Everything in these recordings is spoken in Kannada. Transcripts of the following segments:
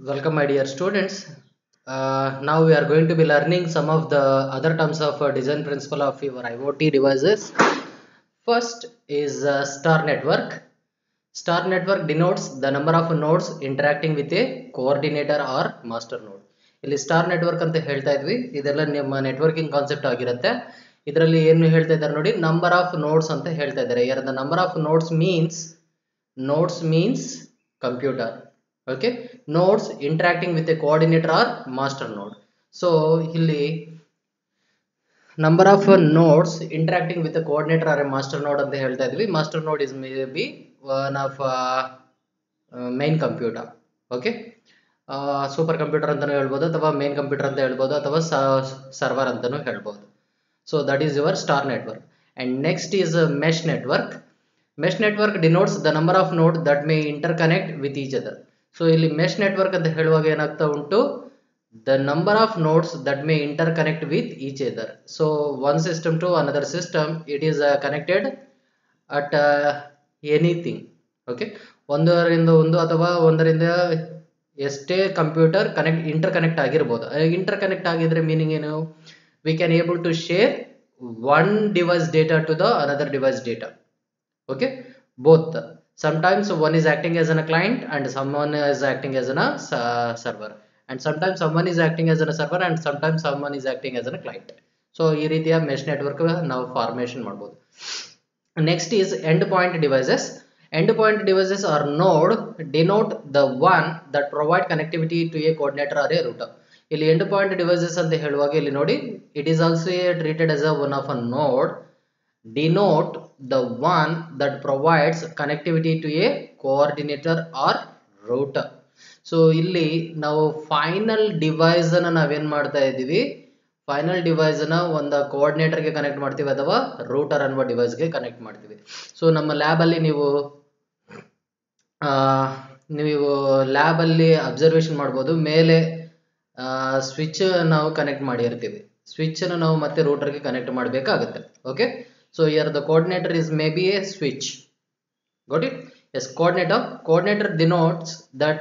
Welcome, my dear students. Now we are going to be learning some of the other terms of design principle of your IoT devices. First is star network. Star network denotes the number of nodes interacting with a coordinator or master node. ಇಲ್ಲಿ ಸ್ಟಾರ್ ನೆಟ್ವರ್ಕ್ ಅಂತ ಹೇಳ್ತಾ ಇದ್ವಿ, ಇದೆಲ್ಲ ನಿಮ್ಮ ನೆಟ್ವರ್ಕಿಂಗ್ ಕಾನ್ಸೆಪ್ಟ್ ಆಗಿರುತ್ತೆ. ಇದರಲ್ಲಿ ಏನು ಹೇಳ್ತಾ ಇದ್ದಾರೆ ನೋಡಿ, ನಂಬರ್ ಆಫ್ ನೋಡ್ಸ್ ಅಂತ ಹೇಳ್ತಾ ಇದ್ದಾರೆ. ಯಾರ the number of notes means computer. Okay, nodes interacting with a coordinator or master node. So ಇಲ್ಲಿ number of nodes interacting with a coordinator or a master node ಅಂತ ಹೇಳ್ತಾ ಇದ್ವಿ. Master node is maybe one of main computer. Okay, super computer ಅಂತಾನೂ ಹೇಳ್ಬೋದು, ಅಥವಾ ಮೇನ್ ಕಂಪ್ಯೂಟರ್ ಅಂತ ಹೇಳ್ಬೋದು, ಅಥವಾ ಸರ್ವರ್ ಅಂತಾನೂ ಹೇಳ್ಬೋದು. So that is your star network. And next is mesh network. Mesh network denotes the number of nodes that may interconnect with each other. So ಇಲ್ಲಿ ಮೆಶ್ ನೆಟ್ವರ್ಕ್ ಅಂತ ಹೇಳುವಾಗ ಏನಾಗ್ತಾ ಉಂಟು, the number of nodes that may inter with each other. So one system to another system it is connected at anything. Okay, ಒಂದರಿಂದ ಒಂದು ಅಥವಾ ಒಂದರಿಂದ ಎಷ್ಟೇ ಕಂಪ್ಯೂಟರ್ ಇಂಟರ್ ಕನೆಕ್ಟ್ ಆಗಿರ್ಬೋದು. ಇಂಟರ್ ಕನೆಕ್ಟ್ ಆಗಿದ್ರೆ ಮೀನಿಂಗ್ ಏನು, we can able to share one device data to the another device data. Okay, both. Sometimes one is acting as a client and someone is acting as a server, and sometimes someone is acting as a server and sometimes someone is acting as a client. So ಈ ರೀತಿಯ ಮೆಶ್ ನೆಟ್ವರ್ಕ್ ನಾವು ಫಾರ್ಮೇಷನ್ ಮಾಡಬಹುದು. Next is endpoint devices. Endpoint devices or node denote the one that provide connectivity to a coordinator or a router. ಇಲ್ಲಿ ಎಂಡ್ ಪಾಯಿಂಟ್ ಡಿವೈಸಸ್ ಅಂತ ಹೇಳುವಾಗ ಇಲ್ಲಿ ನೋಡಿ, it is also treated as a one of a node denote the one that provides connectivity to a coordinator or router. So ಇಲ್ಲಿ ನಾವು ಫೈನಲ್ ಡಿವೈಸ್ ಅನ್ನ ನಾವೇನ್ ಮಾಡ್ತಾ ಇದ್ದೀವಿ, ಫೈನಲ್ ಡಿವೈಸ್ ನ ಒಂದು ಕೋಆರ್ಡಿನೇಟರ್ ಗೆ ಕನೆಕ್ಟ್ ಮಾಡ್ತೀವಿ ಅಥವಾ ರೂಟರ್ ಅನ್ನುವ ಡಿವೈಸ್ ಗೆ ಕನೆಕ್ಟ್ ಮಾಡ್ತೀವಿ. ಸೊ ನಮ್ಮ ಲ್ಯಾಬ್ ಅಲ್ಲಿ ನೀವು ಲ್ಯಾಬ್ ಅಲ್ಲಿ ಅಬ್ಸರ್ವೇಷನ್ ಮಾಡ್ಬೋದು, ಮೇಲೆ ಸ್ವಿಚ್ ನಾವು ಕನೆಕ್ಟ್ ಮಾಡಿರ್ತೀವಿ, ಸ್ವಿಚ್ ಅನ್ನು ನಾವು ಮತ್ತೆ ರೂಟರ್ ಗೆ ಕನೆಕ್ಟ್ ಮಾಡಬೇಕಾಗುತ್ತೆ. Okay, so here the coordinator is maybe a switch. Got it? Yes, coordinator denotes that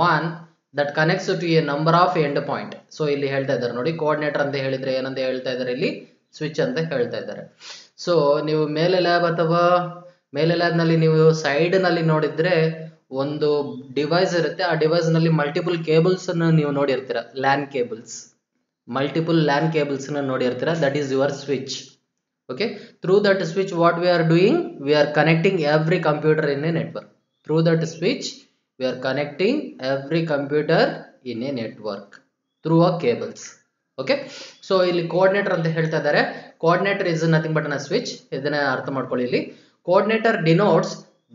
one that connects to a number of endpoint. So ಇಲ್ಲಿ ಹೇಳ್ತಾ ಇದ್ದಾರೆ ನೋಡಿ, ಕೋಆರ್ಡಿನೇಟರ್ ಅಂತ ಹೇಳಿದ್ರೆ ಏನಂತ ಹೇಳ್ತಾ ಇದ್ದಾರೆ, ಇಲ್ಲಿ ಸ್ವಿಚ್ ಅಂತ ಹೇಳ್ತಾ ಇದ್ದಾರೆ. ಸೊ ನೀವು ಮೇಲೆ ಲ್ಯಾಬ್ ನಲ್ಲಿ ನೀವು ಸೈಡ್ ನಲ್ಲಿ ನೋಡಿದ್ರೆ ಒಂದು ಡಿವೈಸ್ ಇರುತ್ತೆ, ಆ ಡಿವೈಸ್ ನಲ್ಲಿ ಮಲ್ಟಿಪಲ್ ಕೇಬಲ್ಸ್ ಅನ್ನು ನೀವು ನೋಡಿರ್ತೀರಾ, ಮಲ್ಟಿಪಲ್ ಲ್ಯಾನ್ ಕೇಬಲ್ಸ್ ನೋಡಿರ್ತೀರಾ. That is your switch. Okay, through that switch what we are doing, we are connecting every computer in a network. Through that switch we are connecting every computer in a network through a cables. Okay, so ಇಲ್ಲಿ coordinator ಅಂತ ಹೇಳ್ತಾ ಇದ್ದಾರೆ. coordinator is nothing but a switch. ಇದನ್ನ ಅರ್ಥ ಮಾಡ್ಕೊಳ್ಳಿ. ಇಲ್ಲಿ coordinator denotes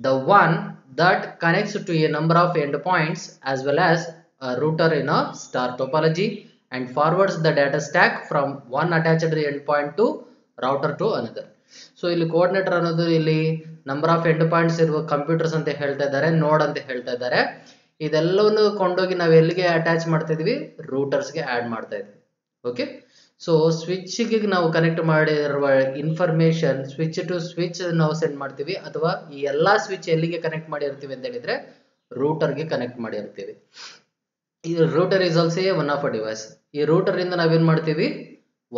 the one that connects to a number of endpoints as well as a router in a star topology and forwards the data stack from one attached endpoint to router to another. So ಇಲ್ಲಿ ಕೋಆರ್ಡಿನೇಟರ್ ಅನ್ನೋದು ಇಲ್ಲಿ ನಂಬರ್ ಆಫ್ ಎಂಡ್ ಪಾಯಿಂಟ್ಸ್ ಇರುವ ಕಂಪ್ಯೂಟರ್ಸ್ ಅಂತ ಹೇಳ್ತಾ ಇದ್ದಾರೆ, ನೋಡ್ ಅಂತ ಹೇಳ್ತಾ ಇದ್ದಾರೆ. ಇದೆಲ್ಲವನ್ನು ಕೊಂಡೋಗಿ ನಾವು ಎಲ್ಲಿಗೆ ಅಟ್ಯಾಚ್ ಮಾಡ್ತಾ ಇದೀವಿ, ರೂಟರ್ಸ್ಗೆ ಆಡ್ ಮಾಡ್ತಾ ಇದ್ವಿ. ಓಕೆ, ಸೊ ಸ್ವಿಚ್ಗೆ ನಾವು ಕನೆಕ್ಟ್ ಮಾಡಿರುವ ಇನ್ಫಾರ್ಮೇಶನ್ ಸ್ವಿಚ್ ಟು ಸ್ವಿಚ್ ನಾವು ಸೆಂಡ್ ಮಾಡ್ತೀವಿ, ಅಥವಾ ಈ ಎಲ್ಲಾ ಸ್ವಿಚ್ ಎಲ್ಲಿಗೆ ಕನೆಕ್ಟ್ ಮಾಡಿರ್ತೀವಿ ಅಂತ ಹೇಳಿದ್ರೆ ರೂಟರ್ಗೆ ಕನೆಕ್ಟ್ ಮಾಡಿರ್ತೀವಿ. ಈ router is also one of a device. ಈ ರೂಟರ್ ಇಂದ ನಾವೇನ್ ಮಾಡ್ತೀವಿ,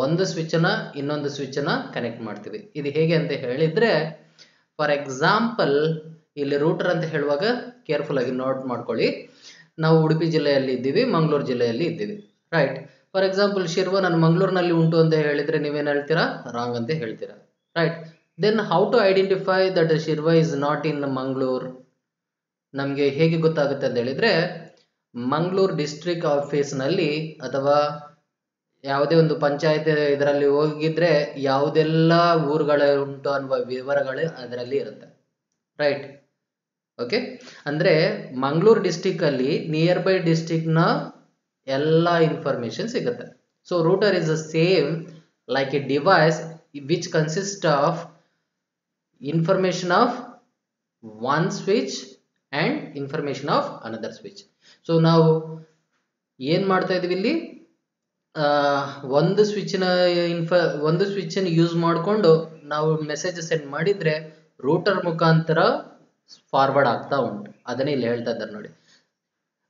ಒಂದು ಸ್ವಿಚ್ ಅನ್ನ ಇನ್ನೊಂದು ಸ್ವಿಚ್ ಅನ್ನ ಕನೆಕ್ಟ್ ಮಾಡ್ತೀವಿ. ಇದು ಹೇಗೆ ಅಂತ ಹೇಳಿದ್ರೆ, ಫಾರ್ ಎಕ್ಸಾಂಪಲ್ ಇಲ್ಲಿ ರೂಟರ್ ಅಂತ ಹೇಳುವಾಗ ಕೇರ್ಫುಲ್ ಆಗಿ ನೋಟ್ ಮಾಡ್ಕೊಳ್ಳಿ. ನಾವು ಉಡುಪಿ ಜಿಲ್ಲೆಯಲ್ಲಿ ಇದ್ದೀವಿ, ಮಂಗಳೂರು ಜಿಲ್ಲೆಯಲ್ಲಿ ಇದ್ದೀವಿ, ರೈಟ್. ಫಾರ್ ಎಕ್ಸಾಂಪಲ್ ಶಿರ್ವ ನಾನು ಮಂಗಳೂರಿನಲ್ಲಿ ಉಂಟು ಅಂತ ಹೇಳಿದ್ರೆ ನೀವೇನ್ ಹೇಳ್ತೀರಾ, ರಾಂಗ್ ಅಂತ ಹೇಳ್ತೀರಾ, right. Then how to identify that Shirva is not in Mangaluru, ನಮ್ಗೆ ಹೇಗೆ ಗೊತ್ತಾಗುತ್ತೆ ಅಂತ ಹೇಳಿದ್ರೆ, ಮಂಗಳೂರು ಡಿಸ್ಟ್ರಿಕ್ಟ್ ಆಫೀಸ್ ನಲ್ಲಿ ಅಥವಾ ಯಾವುದೇ ಒಂದು ಪಂಚಾಯತ್ ಇದರಲ್ಲಿ ಹೋಗಿದ್ರೆ ಯಾವುದೆಲ್ಲ ಊರುಗಳು ಉಂಟು ಅನ್ನುವ ವಿವರಗಳು ಅದರಲ್ಲಿ ಇರುತ್ತೆ, ರೈಟ್. ಓಕೆ, ಅಂದ್ರೆ ಮಂಗಳೂರು ಡಿಸ್ಟಿಕ್ ಅಲ್ಲಿ ನಿಯರ್ ಬೈ ಡಿಸ್ಟಿಕ್ ನ ಎಲ್ಲ ಇನ್ಫಾರ್ಮೇಶನ್ ಸಿಗುತ್ತೆ. So router is the same like A device which consist of information of one switch and information of another switch. So ನಾವು ಏನ್ ಮಾಡ್ತಾ ಇದೀವಿ ಇಲ್ಲಿ, ಒಂದು ಸ್ವಿಚ್ ಯೂಸ್ ಮಾಡಿಕೊಂಡು ನಾವು ಮೆಸೇಜ್ ಸೆಂಡ್ ಮಾಡಿದ್ರೆ ರೂಟರ್ ಮುಖಾಂತರ ಫಾರ್ವರ್ಡ್ ಆಗ್ತಾ ಉಂಟು. ಅದನ್ನೇ ಇಲ್ಲಿ ಹೇಳ್ತಾ ಇದ್ದಾರೆ ನೋಡಿ,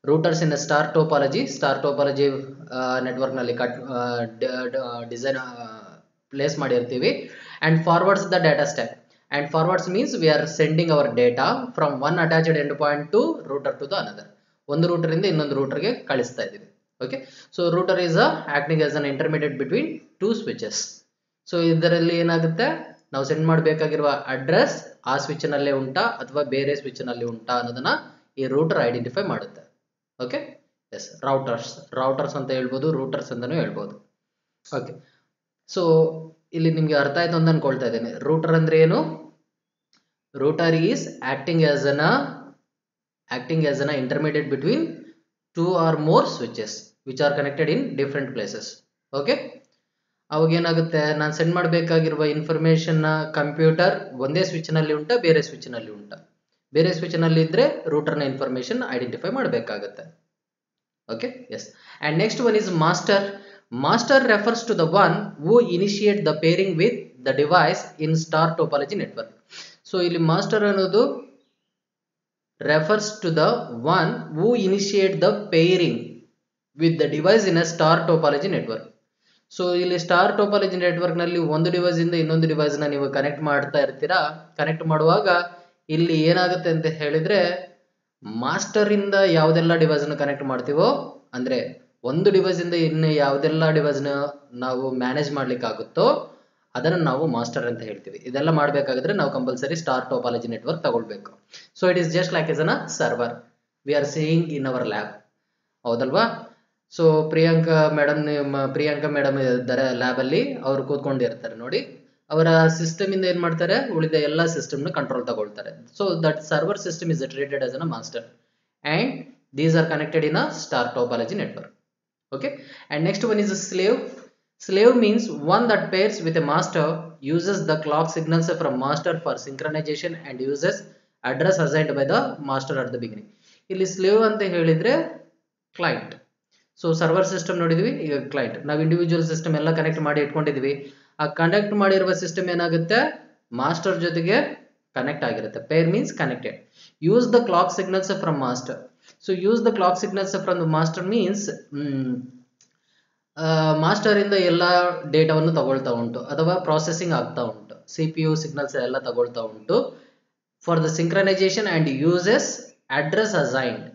routers in star topology network ನಲ್ಲಿ ಡಿಸೈನ್ ಪ್ಲೇಸ್ ಮಾಡಿರ್ತೀವಿ. And forwards the data stack. And forwards means we are sending our data from one attached end point to router to the another. ಒಂದು ರೂಟರ್ ಇಂದ ಇನ್ನೊಂದು ರೂಟರ್ಗೆ ಕಳಿಸ್ತಾ ಇದ್ದೀವಿ. Okay, so router is acting as an intermediate between two switches. So ಇದರಲ್ಲಿ ಏನಾಗುತ್ತೆ, ನಾವು ಸೆಂಡ್ ಮಾಡಬೇಕಾಗಿರುವ ಅಡ್ರೆಸ್ ಆ ಸ್ವಿಚ್ ನಲ್ಲೇ ಉಂಟಾ ಅಥವಾ ಬೇರೆ ಸ್ವಿಚ್ ನಲ್ಲಿ ಉಂಟಾ ಅನ್ನೋದನ್ನ ಈ ರೂಟರ್ ಐಡೆಂಟಿಫೈ ಮಾಡುತ್ತೆ. ಓಕೆ, ಎಸ್, ರೌಟರ್ಸ್ ಅಂತ ಹೇಳ್ಬೋದು, ರೂಟರ್ಸ್ ಅಂತಾನೂ ಹೇಳ್ಬೋದು. ಓಕೆ, ಸೊ ಇಲ್ಲಿ ನಿಮ್ಗೆ ಅರ್ಥ ಆಯ್ತು ಅಂತ ಅನ್ಕೊಳ್ತಾ ಇದ್ದೇನೆ. ರೂಟರ್ ಅಂದ್ರೆ ಏನು? Router is acting as an intermediate between two or more switches which are connected in different places. Okay, ಅವಾಗ ಏನಾಗುತ್ತೆ, ನಾನು ಸೆಂಡ್ ಮಾಡಬೇಕಾಗಿರುವ ಇನ್ಫಾರ್ಮೇಶನ್ ಕಂಪ್ಯೂಟರ್ ಒಂದೇ ಸ್ವಿಚ್ ನಲ್ಲಿ ಉಂಟಾ, ಬೇರೆ ಸ್ವಿಚ್ ನಲ್ಲಿ ಉಂಟಾ? ಬೇರೆ ಸ್ವಿಚ್ ನಲ್ಲಿ ಇದ್ರೆ ರೂಟರ್ನ ಇನ್ಫಾರ್ಮೇಶನ್ ಐಡೆಂಟಿಫೈ ಮಾಡಬೇಕಾಗುತ್ತೆ. Okay, yes. And next one is master. Master refers to the one who initiate the pairing with the device in star topology network. So ಇಲ್ಲಿ ಮಾಸ್ಟರ್ ಅನ್ನೋದು refers to the one who initiate the pairing with the device in a star topology network. So ಇಲ್ಲಿ ಸ್ಟಾರ್ ಟೋಪಾಲಜಿ ನೆಟ್ವರ್ಕ್ ನಲ್ಲಿ ಒಂದು ಡಿವೈಸ್ ಇಂದ ಇನ್ನೊಂದು ಡಿವೈಸ್ ನ ನೀವು ಕನೆಕ್ಟ್ ಮಾಡ್ತಾ ಇರ್ತೀರಾ. ಕನೆಕ್ಟ್ ಮಾಡುವಾಗ ಇಲ್ಲಿ ಏನಾಗುತ್ತೆ ಅಂತ ಹೇಳಿದ್ರೆ, ಮಾಸ್ಟರ್ ಇಂದ ಯಾವುದೆಲ್ಲ ಡಿವೈಸ್ ನ ಕನೆಕ್ಟ್ ಮಾಡ್ತೀವೋ, ಅಂದ್ರೆ ಒಂದು ಡಿವೈಸ್ ಇಂದ ಇನ್ನು ಯಾವುದೆಲ್ಲ ಡಿವೈಸ್ ನ ನಾವು ಮ್ಯಾನೇಜ್ ಮಾಡ್ಲಿಕ್ಕೆ ಆಗುತ್ತೋ ಅದನ್ನು ನಾವು ಮಾಸ್ಟರ್ ಅಂತ ಹೇಳ್ತೀವಿ. ಇದೆಲ್ಲ ಮಾಡ್ಬೇಕಾದ್ರೆ ನಾವು ಕಂಪಲ್ಸರಿ ಸ್ಟಾರ್ ಟೋಪಾಲಜಿ ನೆಟ್ವರ್ಕ್ ತಗೊಳ್ಬೇಕು. So it is just like as an server we are seeing in our lab, ಹೌದಲ್ವಾ? ಸೊ ಪ್ರಿಯಾಂಕಾ ಮೇಡಮ್ ಇದ್ದಾರೆ ಲ್ಯಾಬ್ ಅಲ್ಲಿ, ಅವರು ಕೂತ್ಕೊಂಡಿರ್ತಾರೆ ನೋಡಿ. ಅವರ ಸಿಸ್ಟಮ್ ಇಂದ ಏನ್ ಮಾಡ್ತಾರೆ, ಉಳಿದ ಎಲ್ಲ ಸಿಸ್ಟಮ್ ನ ಕಂಟ್ರೋಲ್ ತಗೊಳ್ತಾರೆ. So that server system is treated as a master and these are connected in a star topology network. Okay, and next one is a slave. Slave means one that pairs with a master, uses the clock signals from master for synchronization and uses address assigned by the master at the beginning. ಇಲ್ಲಿ slave ಅಂತ ಹೇಳಿದ್ರೆ ಕ್ಲೈಂಟ್. ಸೊ ಸರ್ವರ್ ಸಿಸ್ಟಮ್ ನೋಡಿದ್ವಿ, ಈಗ ಕ್ಲೈಂಟ್. ನಾವು ಇಂಡಿವಿಜುವಲ್ ಸಿಸ್ಟಮ್ ಎಲ್ಲ ಕನೆಕ್ಟ್ ಮಾಡಿ ಇಟ್ಕೊಂಡಿದ್ವಿ. ಆ ಕನೆಕ್ಟ್ ಮಾಡಿರುವ ಸಿಸ್ಟಮ್ ಏನಾಗುತ್ತೆ, ಮಾಸ್ಟರ್ ಜೊತೆಗೆ ಕನೆಕ್ಟ್ ಆಗಿರುತ್ತೆ. Pair means connected. Use the clock signals from master. So use the clock signals from the master means master ಇಂದ ಎಲ್ಲ ಡೇಟಾವನ್ನು ತಗೊಳ್ತಾ ಉಂಟು ಅಥವಾ ಪ್ರಾಸೆಸಿಂಗ್ ಆಗ್ತಾ ಉಂಟು. CPU ಸಿಗ್ನಲ್ಸ್ ಎಲ್ಲ ತಗೊಳ್ತಾ ಉಂಟು for the synchronisation and uses address assigned.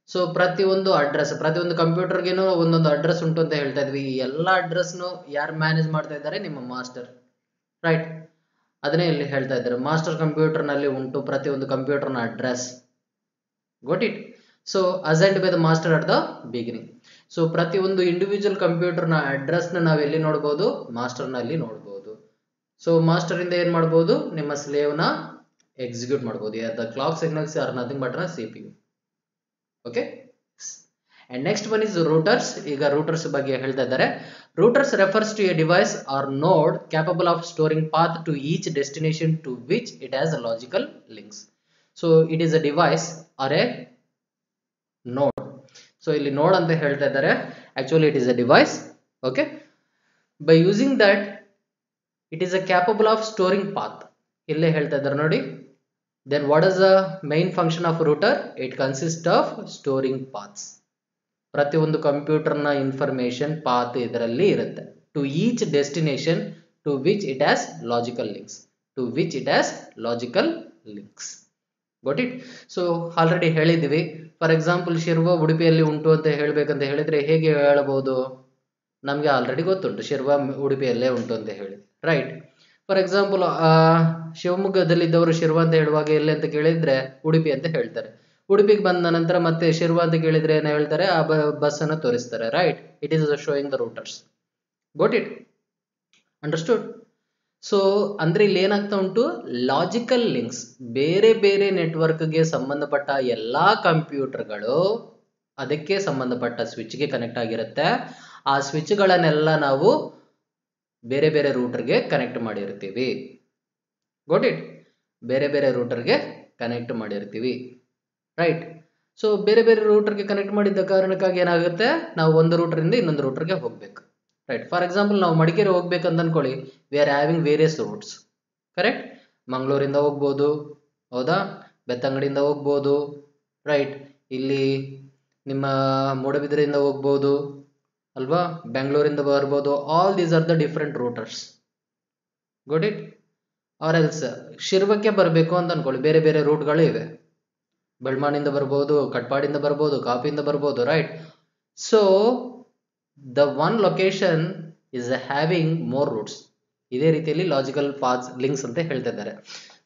So ಪ್ರತಿಯೊಂದು ಕಂಪ್ಯೂಟರ್ಗೇನು ಒಂದೊಂದು ಅಡ್ರೆಸ್ ಉಂಟು ಅಂತ ಹೇಳ್ತಾ ಇದ್ವಿ. ಈ ಎಲ್ಲ ಅಡ್ರೆಸ್ನು ಯಾರು ಮ್ಯಾನೇಜ್ ಮಾಡ್ತಾ ಇದ್ದಾರೆ, ನಿಮ್ಮ ಮಾಸ್ಟರ್, ರೈಟ್? ಅದನ್ನೇ ಇಲ್ಲಿ ಹೇಳ್ತಾ ಇದ್ದಾರೆ, ಮಾಸ್ಟರ್ ಕಂಪ್ಯೂಟರ್ ನಲ್ಲಿ ಉಂಟು ಪ್ರತಿಯೊಂದು ಕಂಪ್ಯೂಟರ್ನ address. got it? So assigned by the master at the beginning. So ಪ್ರತಿಯೊಂದು ಇಂಡಿವಿಜುವಲ್ ಕಂಪ್ಯೂಟರ್ ನ ಅಡ್ರೆಸ್ ನ ನಾವು ಎಲ್ಲಿ ನೋಡಬಹುದು, ಮಾಸ್ಟರ್ ನಲ್ಲಿ ನೋಡಬಹುದು. ಸೊ ಮಾಸ್ಟರ್ ಇಂದ ಏನ್ ಮಾಡಬಹುದು, ನಿಮ್ಮ ಸ್ಲೇವ್ ನ ಎಕ್ಸಿಕ್ಯೂಟ್ ಮಾಡಬಹುದು. The clock signals are nothing but CPU. Okay, and next one is routers. ಈಗ ರೂಟರ್ಸ್ ಬಗ್ಗೆ ಹೇಳ್ತಾ ಇದ್ದಾರೆ. Routers refers to a device or node capable of storing path to each destination to which it has a logical links. So it is a device or a node. So ಇಲ್ಲಿ ನೋಡ್ ಅಂತ ಹೇಳ್ತಾ ಇದ್ದಾರೆ, actually it is a device. Okay, by using that it is a capable of storing path. ಇಲ್ಲೇ ಹೇಳ್ತಾ ಇದ್ದಾರೆ ನೋಡಿ. Then what is the main function of router? It consist of storing paths. ಪ್ರತಿಯೊಂದು ಕಂಪ್ಯೂಟರ್ನ ಇನ್ಫಾರ್ಮೇಶನ್ ಪಾತ್ ಇದರಲ್ಲಿ ಇರುತ್ತೆ. To each destination to which it has logical links. got it? So already ಹೇಳಿದ್ವಿ. ಫಾರ್ ಎಕ್ಸಾಂಪಲ್ ಶಿರ್ವ ಉಡುಪಿಯಲ್ಲಿ ಉಂಟು ಅಂತ ಹೇಳ್ಬೇಕಂತ ಹೇಳಿದ್ರೆ ಹೇಗೆ ಹೇಳಬಹುದು? ನಮ್ಗೆ ಆಲ್ರೆಡಿ ಗೊತ್ತುಂಟು ಶಿರ್ವ ಉಡುಪಿಯಲ್ಲೇ ಉಂಟು ಅಂತ ಹೇಳಿ, ರೈಟ್? ಫಾರ್ ಎಕ್ಸಾಂಪಲ್ ಶಿವಮೊಗ್ಗದಲ್ಲಿದ್ದವರು ಶಿರ್ವ ಅಂತ ಹೇಳುವಾಗ ಎಲ್ಲಿ ಅಂತ ಕೇಳಿದ್ರೆ ಉಡುಪಿ ಅಂತ ಹೇಳ್ತಾರೆ. ಉಡುಪಿಗೆ ಬಂದ ನಂತರ ಮತ್ತೆ ಶಿರ್ವ ಅಂತ ಕೇಳಿದ್ರೆ ಏನ್ ಹೇಳ್ತಾರೆ, ಆ ಬಸ್ ಅನ್ನು ತೋರಿಸ್ತಾರೆ, right? It is showing the routers. got it? Understood? So ಅಂದ್ರೆ ಇಲ್ಲಿ ಏನಾಗ್ತಾ ಉಂಟು, ಲಾಜಿಕಲ್ ಲಿಂಕ್ಸ್. ಬೇರೆ ಬೇರೆ ನೆಟ್ವರ್ಕ್ಗೆ ಸಂಬಂಧಪಟ್ಟ ಎಲ್ಲಾ ಕಂಪ್ಯೂಟರ್ಗಳು ಅದಕ್ಕೆ ಸಂಬಂಧಪಟ್ಟ ಸ್ವಿಚ್ಗೆ ಕನೆಕ್ಟ್ ಆಗಿರುತ್ತೆ. ಆ ಸ್ವಿಚ್ಗಳನ್ನೆಲ್ಲ ನಾವು ಬೇರೆ ಬೇರೆ ರೂಟರ್ಗೆ ಕನೆಕ್ಟ್ ಮಾಡಿರ್ತೀವಿ. got it? ಬೇರೆ ಬೇರೆ ರೂಟರ್ಗೆ ಕನೆಕ್ಟ್ ಮಾಡಿರ್ತೀವಿ, ರೈಟ್? ಸೊ ಬೇರೆ ಬೇರೆ ರೂಟರ್ಗೆ ಕನೆಕ್ಟ್ ಮಾಡಿದ್ದ ಕಾರಣಕ್ಕಾಗಿ ಏನಾಗುತ್ತೆ, ನಾವು ಒಂದು ರೂಟರಿಂದ ಇನ್ನೊಂದು ರೂಟರ್ಗೆ ಹೋಗ್ಬೇಕು, ರೈಟ್? ಫಾರ್ ಎಕ್ಸಾಂಪಲ್ ನಾವು ಮಡಿಕೇರಿ ಹೋಗ್ಬೇಕಂತ ಅನ್ಕೊಳ್ಳಿ, we are having various routes, correct? ಮಂಗಳೂರಿಂದ ಹೋಗ್ಬೋದು, ಹೌದಾ? ಬೆತ್ತಂಗಡಿಯಿಂದ ಹೋಗ್ಬೋದು, ರೈಟ್? ಇಲ್ಲಿ ನಿಮ್ಮ ಮೂಡಬಿದ್ರೆಯಿಂದ ಹೋಗ್ಬೋದು ಅಲ್ವಾ, ಬೆಂಗಳೂರಿಂದ ಬರ್ಬೋದು. All these are the different routers. Got it? Or else ಶಿರ್ವಕ್ಕೆ ಬರಬೇಕು ಅಂತ ಅನ್ಕೊಳ್ಳಿ, ಬೇರೆ ಬೇರೆ ರೂಟ್ಗಳು ಇವೆ. ಬೆಳ್ಮಾನಿಂದ ಬರ್ಬೋದು, ಕಟ್ಪಾಡಿಂದ ಬರ್ಬೋದು, ಕಾಪಿಯಿಂದ ಬರ್ಬೋದು, right? So the one location is having more routes. ಇದೇ ರೀತಿಯಲ್ಲಿ ಲಾಜಿಕಲ್ ಪಾತ್ಸ್ ಲಿಂಕ್ಸ್ ಅಂತ ಹೇಳ್ತಾ ಇದ್ದಾರೆ.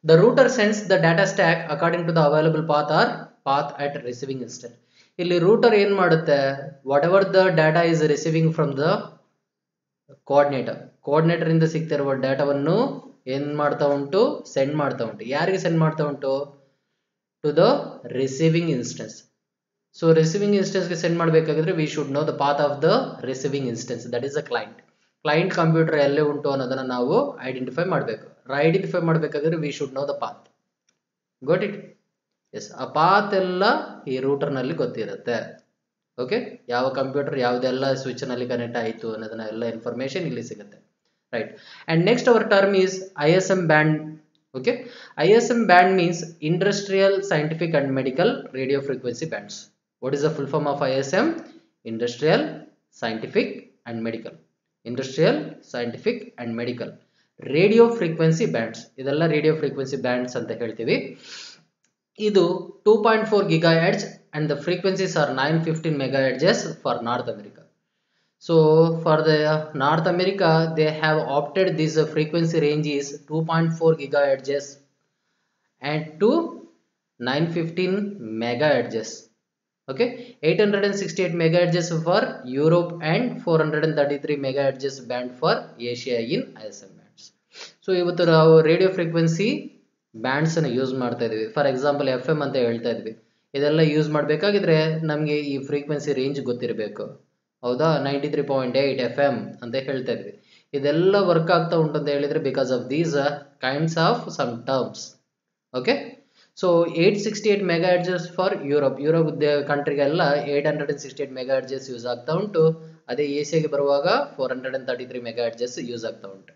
The router sends the data stack according to the available path or path at receiving instant. ಇಲ್ಲಿ ರೂಟರ್ ಏನ್ ಮಾಡುತ್ತೆ, whatever the data is receiving from the coordinator ಇಂದ ಸಿಗ್ತಿರುವ ಡಾಟಾವನ್ನು ಏನ್ ಮಾಡ್ತಾ ಉಂಟು, ಸೆಂಡ್ ಮಾಡ್ತಾ ಉಂಟು. ಯಾರಿಗೆ ಸೆಂಡ್ ಮಾಡ್ತಾ ಉಂಟು? To the receiving instance. So receiving instance ಗೆ ಸೆಂಡ್ ಮಾಡಬೇಕಾದ್ರೆ we should know the path of the receiving instance, that is a client. Client computer ಎಲ್ಲೇ ಉಂಟು ಅನ್ನೋದನ್ನ ನಾವು ಐಡೆಂಟಿಫೈ ಮಾಡಬೇಕು. ಐಡೆಂಟಿಫೈ ಮಾಡಬೇಕಾದ್ರೆ we should know the path. Got it? Yes, ಆ ಪಾತ್ ಎಲ್ಲ ಈ ರೂಟರ್ ನಲ್ಲಿ ಗೊತ್ತಿರುತ್ತೆ. ಓಕೆ, ಯಾವ ಕಂಪ್ಯೂಟರ್ ಯಾವುದೆಲ್ಲ ಸ್ವಿಚ್ ನಲ್ಲಿ ಕನೆಕ್ಟ್ ಆಯಿತು ಅನ್ನೋದನ್ನ ಎಲ್ಲ ಇನ್ಫಾರ್ಮೇಶನ್ ಇಲ್ಲಿ ಸಿಗುತ್ತೆ, right? And next our term is ISM band. Okay, ISM band means industrial, scientific and medical radio frequency bands. What is the full form of ISM? Industrial, scientific and medical. Industrial, scientific and medical radio frequency bands. ಇದೆಲ್ಲ radio frequency bands ಅಂತ ಹೇಳ್ತೀವಿ. ಇದು 2.4 gigahertz and the frequencies are 915 megahertz for North America. So for the North America, they have opted this frequency range is 2.4 gigahertz and to 915 megahertz. Okay, 868 megahertz for Europe and 433 megahertz band for Asia in ISM bands. So ಇವತ್ತು ನಾವು ರೇಡಿಯೋ ಫ್ರೀಕ್ವೆನ್ಸಿ ಬ್ಯಾಂಡ್ಸ್ ಅನ್ನು ಯೂಸ್ ಮಾಡ್ತಾ ಇದೀವಿ. ಫಾರ್ ಎಕ್ಸಾಂಪಲ್ FM ಅಂತ ಹೇಳ್ತಾ ಇದ್ವಿ. ಇದೆಲ್ಲ ಯೂಸ್ ಮಾಡಬೇಕಾಗಿದ್ರೆ ನಮಗೆ ಈ ಫ್ರೀಕ್ವೆನ್ಸಿ ರೇಂಜ್ ಗೊತ್ತಿರಬೇಕು, ಹೌದಾ? 93.8 FM ಅಂತ ಹೇಳ್ತಾ ಇದ್ವಿ. ಇದೆಲ್ಲ ವರ್ಕ್ ಆಗ್ತಾ ಉಂಟು ಅಂತ ಹೇಳಿದ್ರೆ because of these kinds of some terms. Okay, so 868 megahertz for Europe ಕಂಟ್ರಿಗೆಲ್ಲ 868 ಮೆಗಾಹರ್ಟ್ಜ್ ಯೂಸ್ ಆಗ್ತಾ ಉಂಟು. ಅದೇ ಏಷ್ಯಾಗೆ ಬರುವಾಗ 433 ಮೆಗಾಹರ್ಟ್ಜ್ ಯೂಸ್ ಆಗ್ತಾ ಉಂಟು.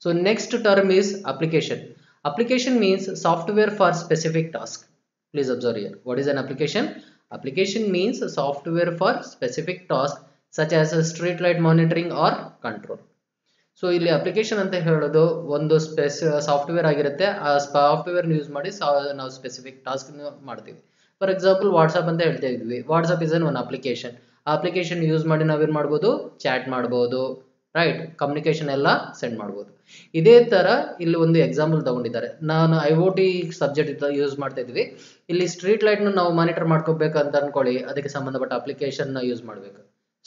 So next term is application. Application means software for specific task. Please observe here. What is an application? Application means software for specific task such as street light monitoring or control. So ಇಲ್ಲಿ ಅಪ್ಲಿಕೇಶನ್ ಅಂತ ಹೇಳೋದು ಒಂದು ಸಾಫ್ಟ್ವೇರ್ ಆಗಿರುತ್ತೆ. ಆ ಸಾಫ್ಟ್ವೇರ್ ಯೂಸ್ ಮಾಡಿ ನಾವು ಸ್ಪೆಸಿಫಿಕ್ ಟಾಸ್ಕ್ ಮಾಡ್ತೀವಿ. ಫಾರ್ ಎಕ್ಸಾಂಪಲ್ ವಾಟ್ಸ್ಆಪ್ ಅಂತ ಹೇಳ್ತಾ ಇದ್ವಿ. WhatsApp is one application. ಆ ಅಪ್ಲಿಕೇಶನ್ ಯೂಸ್ ಮಾಡಿ ನಾವೇನ್ ಮಾಡ್ಬೋದು, ಚಾಟ್ ಮಾಡ್ಬೋದು, ರೈಟ್? ಕಮ್ಯುನಿಕೇಶನ್ ಎಲ್ಲ ಸೆಂಡ್ ಮಾಡ್ಬೋದು. ಇದೇ ತರ ಇಲ್ಲಿ ಒಂದು ಎಕ್ಸಾಂಪಲ್ ತಗೊಂಡಿದ್ದಾರೆ. ನಾನು IoT ಸಬ್ಜೆಕ್ಟ್ ಯೂಸ್ ಮಾಡ್ತಾ ಇದ್ವಿ. ಇಲ್ಲಿ ಸ್ಟ್ರೀಟ್ ಲೈಟ್ ನಾವು ಮಾನಿಟರ್ ಮಾಡ್ಕೋಬೇಕಂತ ಅನ್ಕೊಳ್ಳಿ, ಅದಕ್ಕೆ ಸಂಬಂಧಪಟ್ಟ ಅಪ್ಲಿಕೇಶನ್ ಯೂಸ್ ಮಾಡಬೇಕು.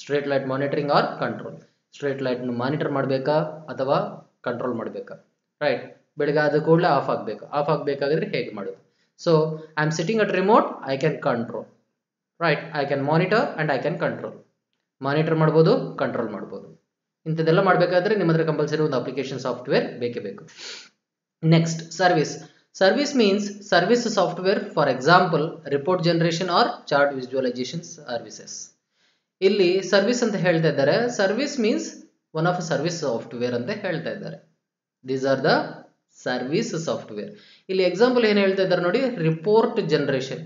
Street light monitoring or control. Street light monitor ಮಾಡಬೇಕಾ ಅಥವಾ ಕಂಟ್ರೋಲ್ ಮಾಡಬೇಕಾ, ರೈಟ್? ಬೆಳಗ್ಗೆ ಆದ ಕೂಡಲೇ ಆಫ್ ಆಗಬೇಕು. ಆಫ್ ಆಗಬೇಕಾದ್ರೆ ಹೇಗೆ ಮಾಡೋದು? So I am sitting at remote, I can control, right? I can monitor and I can control. Monitor ಮಾಡ್ಬೋದು, ಕಂಟ್ರೋಲ್ ಮಾಡ್ಬೋದು. ಇಂಥದ್ದೆಲ್ಲ ಮಾಡಬೇಕಾದ್ರೆ ನಿಮ್ಮ ಹತ್ರ ಕಂಪಲ್ಸರಿ ಒಂದು ಅಪ್ಲಿಕೇಶನ್ ಸಾಫ್ಟ್ವೇರ್ ಬೇಕೇ ಬೇಕು. Next service. Service means service software. For example report generation or chart visualisation services. ಇಲ್ಲಿ ಸರ್ವಿಸ್ ಅಂತ ಹೇಳ್ತಾ ಇದ್ದಾರೆ. Service means one of service software ಅಂತ ಹೇಳ್ತಾ ಇದ್ದಾರೆ. These are the service software. ಇಲ್ಲಿ ಎಕ್ಸಾಂಪಲ್ ಏನು ಹೇಳ್ತಾ ಇದ್ದಾರೆ ನೋಡಿ, report generation,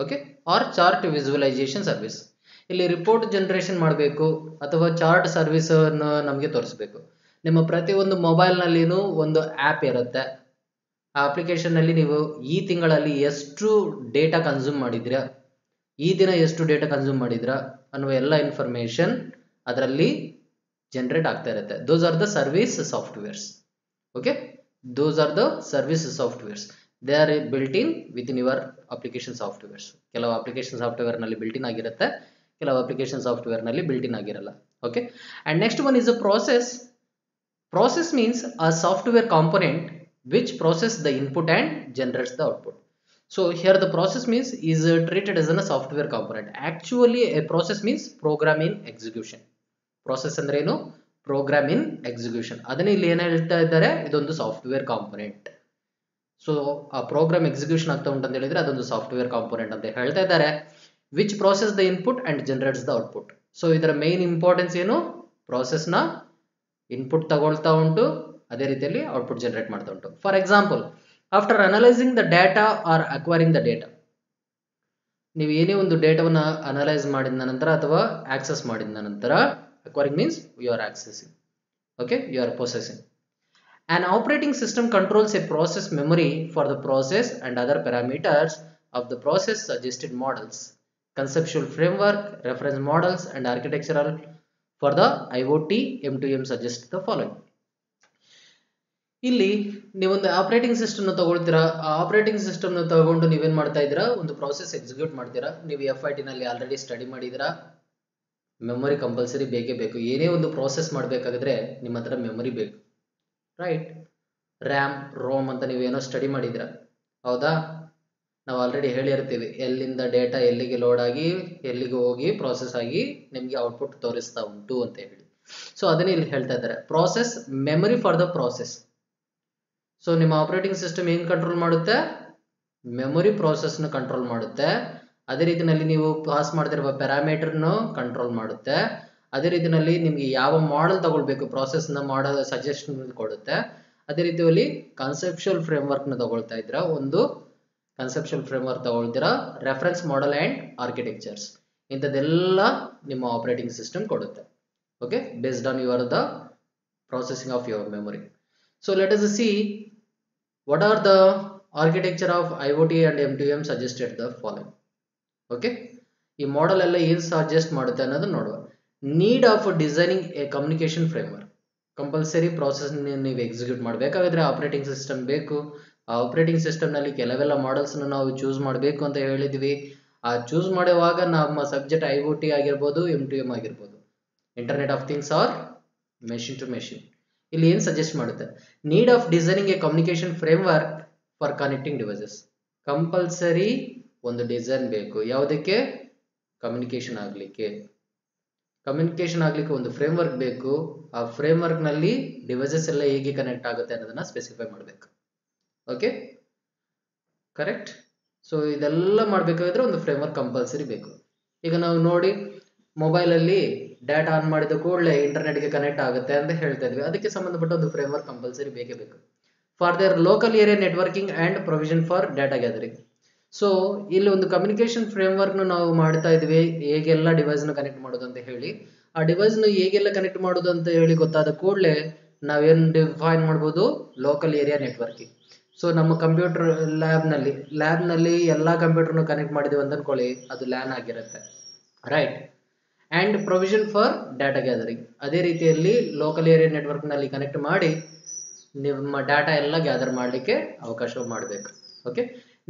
okay, or chart visualisation service. ಇಲ್ಲಿ ರಿಪೋರ್ಟ್ ಜನರೇಷನ್ ಮಾಡಬೇಕು ಅಥವಾ ಚಾರ್ಟ್ ಸರ್ವಿಸ್ ಅನ್ನು ನಮಗೆ ತೋರಿಸಬೇಕು. ನಿಮ್ಮ ಪ್ರತಿಯೊಂದು ಮೊಬೈಲ್ ನಲ್ಲಿನೂ ಒಂದು ಆ್ಯಪ್ ಇರುತ್ತೆ. ಆ ಅಪ್ಲಿಕೇಶನ್ ನಲ್ಲಿ ನೀವು ಈ ತಿಂಗಳಲ್ಲಿ ಎಷ್ಟು ಡೇಟಾ ಕನ್ಸ್ಯೂಮ್ ಮಾಡಿದ್ರಾ, ಈ ದಿನ ಎಷ್ಟು ಡೇಟಾ ಕನ್ಸ್ಯೂಮ್ ಮಾಡಿದ್ರಾ ಅನ್ನುವ ಎಲ್ಲ ಇನ್ಫಾರ್ಮೇಶನ್ ಅದರಲ್ಲಿ ಜನರೇಟ್ ಆಗ್ತಾ ಇರುತ್ತೆ. Those are the service softwares. Okay, those are the service softwares. They are built in with in your application softwares. ಕೆಲವು ಅಪ್ಲಿಕೇಶನ್ ಸಾಫ್ಟ್ವೇರ್ ನಲ್ಲಿ ಬಿಲ್ಟ್ ಇನ್ ಆಗಿರುತ್ತೆ, ಕೆಲವು ಅಪ್ಲಿಕೇಶನ್ ಸಾಫ್ಟ್ವೇರ್ ನಲ್ಲಿ ಬಿಲ್ಟ್ ಇನ್ ಆಗಿರಲ್ಲ. Okay, and next one is a process. Process means a software component which process the input and generates the output. So here the process means is treated as a software component. Actually a process means program in execution. Process ಅಂದ್ರೆ ಏನು? Program in execution. ಅದನ್ನ ಇಲ್ಲಿ ಏನು ಹೇಳ್ತಾ ಇದ್ದಾರೆ, ಇದೊಂದು ಸಾಫ್ಟ್ವೇರ್ ಕಾಂಪೊನೆಂಟ್. ಸೊ ಆ ಪ್ರೋಗ್ರಾಮ್ ಎಕ್ಸಿಕ್ಯೂಷನ್ ಆಗ್ತಾ ಉಂಟು ಅಂತ ಹೇಳಿದ್ರೆ ಅದೊಂದು ಸಾಫ್ಟ್ವೇರ್ ಕಾಂಪೊನೆಂಟ್ ಅಂತ ಹೇಳ್ತಾ ಇದ್ದಾರೆ. Which process the input and generates the output. So ಇದರ ಮೇನ್ ಇಂಪಾರ್ಟೆನ್ಸ್ ಏನು? ಪ್ರಾಸೆಸ್ ನ ಇನ್ಪುಟ್ ತಗೊಳ್ತಾ ಉಂಟು, ಅದೇ ರೀತಿಯಲ್ಲಿ ಔಟ್ಪುಟ್ ಜನರೇಟ್ ಮಾಡ್ತಾ ಉಂಟು. For example after analysing the data or acquiring the data, ನೀವು ಏನೇ ಒಂದು ಡೇಟಾವನ್ನು ಅನಲೈಸ್ ಮಾಡಿದ ನಂತರ ಅಥವಾ ಆಕ್ಸೆಸ್ ಮಾಡಿದ ನಂತರ, acquiring means you are accessing, okay, you are processing. An operating system controls a process memory for the process and other parameters of the process suggested models, conceptual framework, reference models and architectural for the IoT M2M suggest the following. ಇಲ್ಲಿ ನೀವೊಂದು ಆಪರೇಟಿಂಗ್ ಸಿಸ್ಟಮ್ ತಗೊಳ್ತೀರಾ, ಆ ಆಪರೇಟಿಂಗ್ ಸಿಸ್ಟಮ್ ತಗೊಂಡು ನೀವೇನ್ ಮಾಡ್ತಾ ಇದ್ದೀರಾ, ಒಂದು ಪ್ರಾಸೆಸ್ ಎಕ್ಸಿಕ್ಯೂಟ್ ಮಾಡ್ತೀರಾ. ನೀವು FIT ನಲ್ಲಿ ಆಲ್ರೆಡಿ ಸ್ಟಡಿ ಮಾಡಿದಿರಾ, ಮೆಮೊರಿ ಕಂಪಲ್ಸರಿ ಬೇಕೇ ಬೇಕು. ಏನೇ ಒಂದು ಪ್ರಾಸೆಸ್ ಮಾಡಬೇಕಾದ್ರೆ ನಿಮ್ಮ ಹತ್ರ ಮೆಮೊರಿ ಬೇಕು, ರೈಟ್? ರ್ಯಾಮ್, ರೋಮ್ ಅಂತ ನೀವೇನೋ ಸ್ಟಡಿ ಮಾಡಿದಿರಾ, ಹೌದಾ? ನಾವು ಆಲ್ರೆಡಿ ಹೇಳಿರ್ತೀವಿ ಎಲ್ಲಿಂದ ಡೇಟಾ ಎಲ್ಲಿಗೆ ಲೋಡ್ ಆಗಿ ಎಲ್ಲಿಗೆ ಹೋಗಿ ಪ್ರಾಸೆಸ್ ಆಗಿ ನಿಮಗೆ ಔಟ್ಪುಟ್ ತೋರಿಸ್ತಾ ಉಂಟು ಅಂತ ಹೇಳಿ. ಸೊ ಅದನ್ನೇ ಇಲ್ಲಿ ಹೇಳ್ತಾ ಇದ್ದಾರೆ, process memory for the process. So ನಿಮ್ಮ ಆಪರೇಟಿಂಗ್ ಸಿಸ್ಟಮ್ ಏನು ಕಂಟ್ರೋಲ್ ಮಾಡುತ್ತೆ? ಮೆಮೊರಿ ಪ್ರಾಸೆಸ್ನ ಕಂಟ್ರೋಲ್ ಮಾಡುತ್ತೆ. ಅದೇ ರೀತಿಯಲ್ಲಿ ನೀವು ಪಾಸ್ ಮಾಡ್ತಿರುವ ಪ್ಯಾರಾಮೀಟರ್ನು ಕಂಟ್ರೋಲ್ ಮಾಡುತ್ತೆ. ಅದೇ ರೀತಿಯಲ್ಲಿ ನಿಮಗೆ ಯಾವ ಮಾಡೆಲ್ ತಗೊಳ್ಬೇಕು ಪ್ರಾಸೆಸ್ನ ಮಾಡಲ್ ಸಜೆಷನ್ ಕೊಡುತ್ತೆ. ಅದೇ ರೀತಿಯಲ್ಲಿ ಕಾನ್ಸೆಪ್ಚುಯಲ್ ಫ್ರೇಮ್ವರ್ಕ್ನ ತಗೊಳ್ತಾ ಇದ್ದೀರಾ, ಒಂದು ಕಾನ್ಸೆಪ್ಚುಯಲ್ ಫ್ರೇಮ್ವರ್ಕ್ ತಗೊಳ್ತೀರಾ, ರೆಫರೆನ್ಸ್ ಮಾಡೆಲ್ ಆ್ಯಂಡ್ ಆರ್ಕಿಟೆಕ್ಚರ್ಸ್, ಇಂಥದ್ದೆಲ್ಲ ನಿಮ್ಮ ಆಪರೇಟಿಂಗ್ ಸಿಸ್ಟಮ್ ಕೊಡುತ್ತೆ. Okay, based on your the processing of your memory. So let us see what are the architecture of IoT and M2M suggested the following. Okay, ಈ ಮಾಡೆಲ್ ಎಲ್ಲ ಏನು ಸಜೆಸ್ಟ್ ಮಾಡುತ್ತೆ ಅನ್ನೋದು ನೋಡುವ. Need of designing a communication framework. Compulsory process ನೀವು ಎಕ್ಸಿಕ್ಯೂಟ್ ಮಾಡಬೇಕಾದ್ರೆ ಆಪರೇಟಿಂಗ್ ಸಿಸ್ಟಮ್ ಬೇಕು. ಆ ಆಪರೇಟಿಂಗ್ ಸಿಸ್ಟಮ್ನಲ್ಲಿ ಕೆಲವೆಲ್ಲ ಮಾಡೆಲ್ಸ್ನ ನಾವು ಚೂಸ್ ಮಾಡಬೇಕು ಅಂತ ಹೇಳಿದ್ವಿ. ಆ ಚೂಸ್ ಮಾಡುವಾಗ ನಮ್ಮ ಸಬ್ಜೆಕ್ಟ್ IoT ಆಗಿರ್ಬೋದು, M2M ಆಗಿರ್ಬೋದು, internet of things or machine to machine. ಇಲ್ಲಿ ಏನು ಸಜೆಸ್ಟ್ ಮಾಡುತ್ತೆ? Need of designing a communication framework for connecting devices. Compulsory ಒಂದು ಡಿಸೈನ್ ಬೇಕು. ಯಾವುದಕ್ಕೆ? ಕಮ್ಯುನಿಕೇಶನ್ ಆಗಲಿಕ್ಕೆ. ಕಮ್ಯುನಿಕೇಶನ್ ಆಗಲಿಕ್ಕೆ ಒಂದು ಫ್ರೇಮ್ವರ್ಕ್ ಬೇಕು. ಆ ಫ್ರೇಮ್ವರ್ಕ್ನಲ್ಲಿ ಡಿವೈಸಸ್ ಎಲ್ಲ ಹೇಗೆ ಕನೆಕ್ಟ್ ಆಗುತ್ತೆ ಅನ್ನೋದನ್ನ ಸ್ಪೆಸಿಫೈ ಮಾಡಬೇಕು. Okay, correct? ಸೊ ಇದೆಲ್ಲ ಮಾಡಬೇಕಾದ್ರೆ ಒಂದು ಫ್ರೇಮ್ವರ್ಕ್ ಕಂಪಲ್ಸರಿ ಬೇಕು. ಈಗ ನಾವು ನೋಡಿ, ಮೊಬೈಲಲ್ಲಿ ಡಾಟಾ ಆನ್ ಮಾಡಿದ ಕೂಡಲೇ ಇಂಟರ್ನೆಟ್ಗೆ ಕನೆಕ್ಟ್ ಆಗುತ್ತೆ ಅಂತ ಹೇಳ್ತಾ ಇದ್ವಿ. ಅದಕ್ಕೆ ಸಂಬಂಧಪಟ್ಟ ಒಂದು ಫ್ರೇಮ್ವರ್ಕ್ ಕಂಪಲ್ಸರಿ ಬೇಕೇ ಬೇಕು. For there local area networking and provision for data gathering. So ಇಲ್ಲಿ ಒಂದು ಕಮ್ಯುನಿಕೇಶನ್ ಫ್ರೇಮ್ವರ್ಕ್ನ ನಾವು ಮಾಡ್ತಾ ಇದ್ವಿ, ಹೇಗೆಲ್ಲ ಡಿವೈಸ್ನ ಕನೆಕ್ಟ್ ಮಾಡೋದು ಅಂತ ಹೇಳಿ. ಆ ಡಿವೈಸ್ನ ಹೇಗೆಲ್ಲ ಕನೆಕ್ಟ್ ಮಾಡೋದು ಅಂತ ಹೇಳಿ ಗೊತ್ತಾದ ಕೂಡಲೇ ನಾವೇನು ಡಿಫೈನ್ ಮಾಡ್ಬೋದು? Local area networking. ಸೊ ನಮ್ಮ ಕಂಪ್ಯೂಟರ್ ಲ್ಯಾಬ್ನಲ್ಲಿ ಎಲ್ಲ ಕಂಪ್ಯೂಟರ್ನ ಕನೆಕ್ಟ್ ಮಾಡಿದೀವಿ ಅಂತ ಅನ್ಕೊಳ್ಳಿ, ಅದು ಲ್ಯಾನ್ ಆಗಿರುತ್ತೆ, right? And provision for data gathering. ಅದೇ ರೀತಿಯಲ್ಲಿ ಲೋಕಲ್ ಏರಿಯಾ ನೆಟ್ವರ್ಕ್ನಲ್ಲಿ ಕನೆಕ್ಟ್ ಮಾಡಿ ನಿಮ್ಮ ಡಾಟಾ ಎಲ್ಲ ಗ್ಯಾದರ್ ಮಾಡಲಿಕ್ಕೆ ಅವಕಾಶ ಮಾಡಬೇಕು. Okay,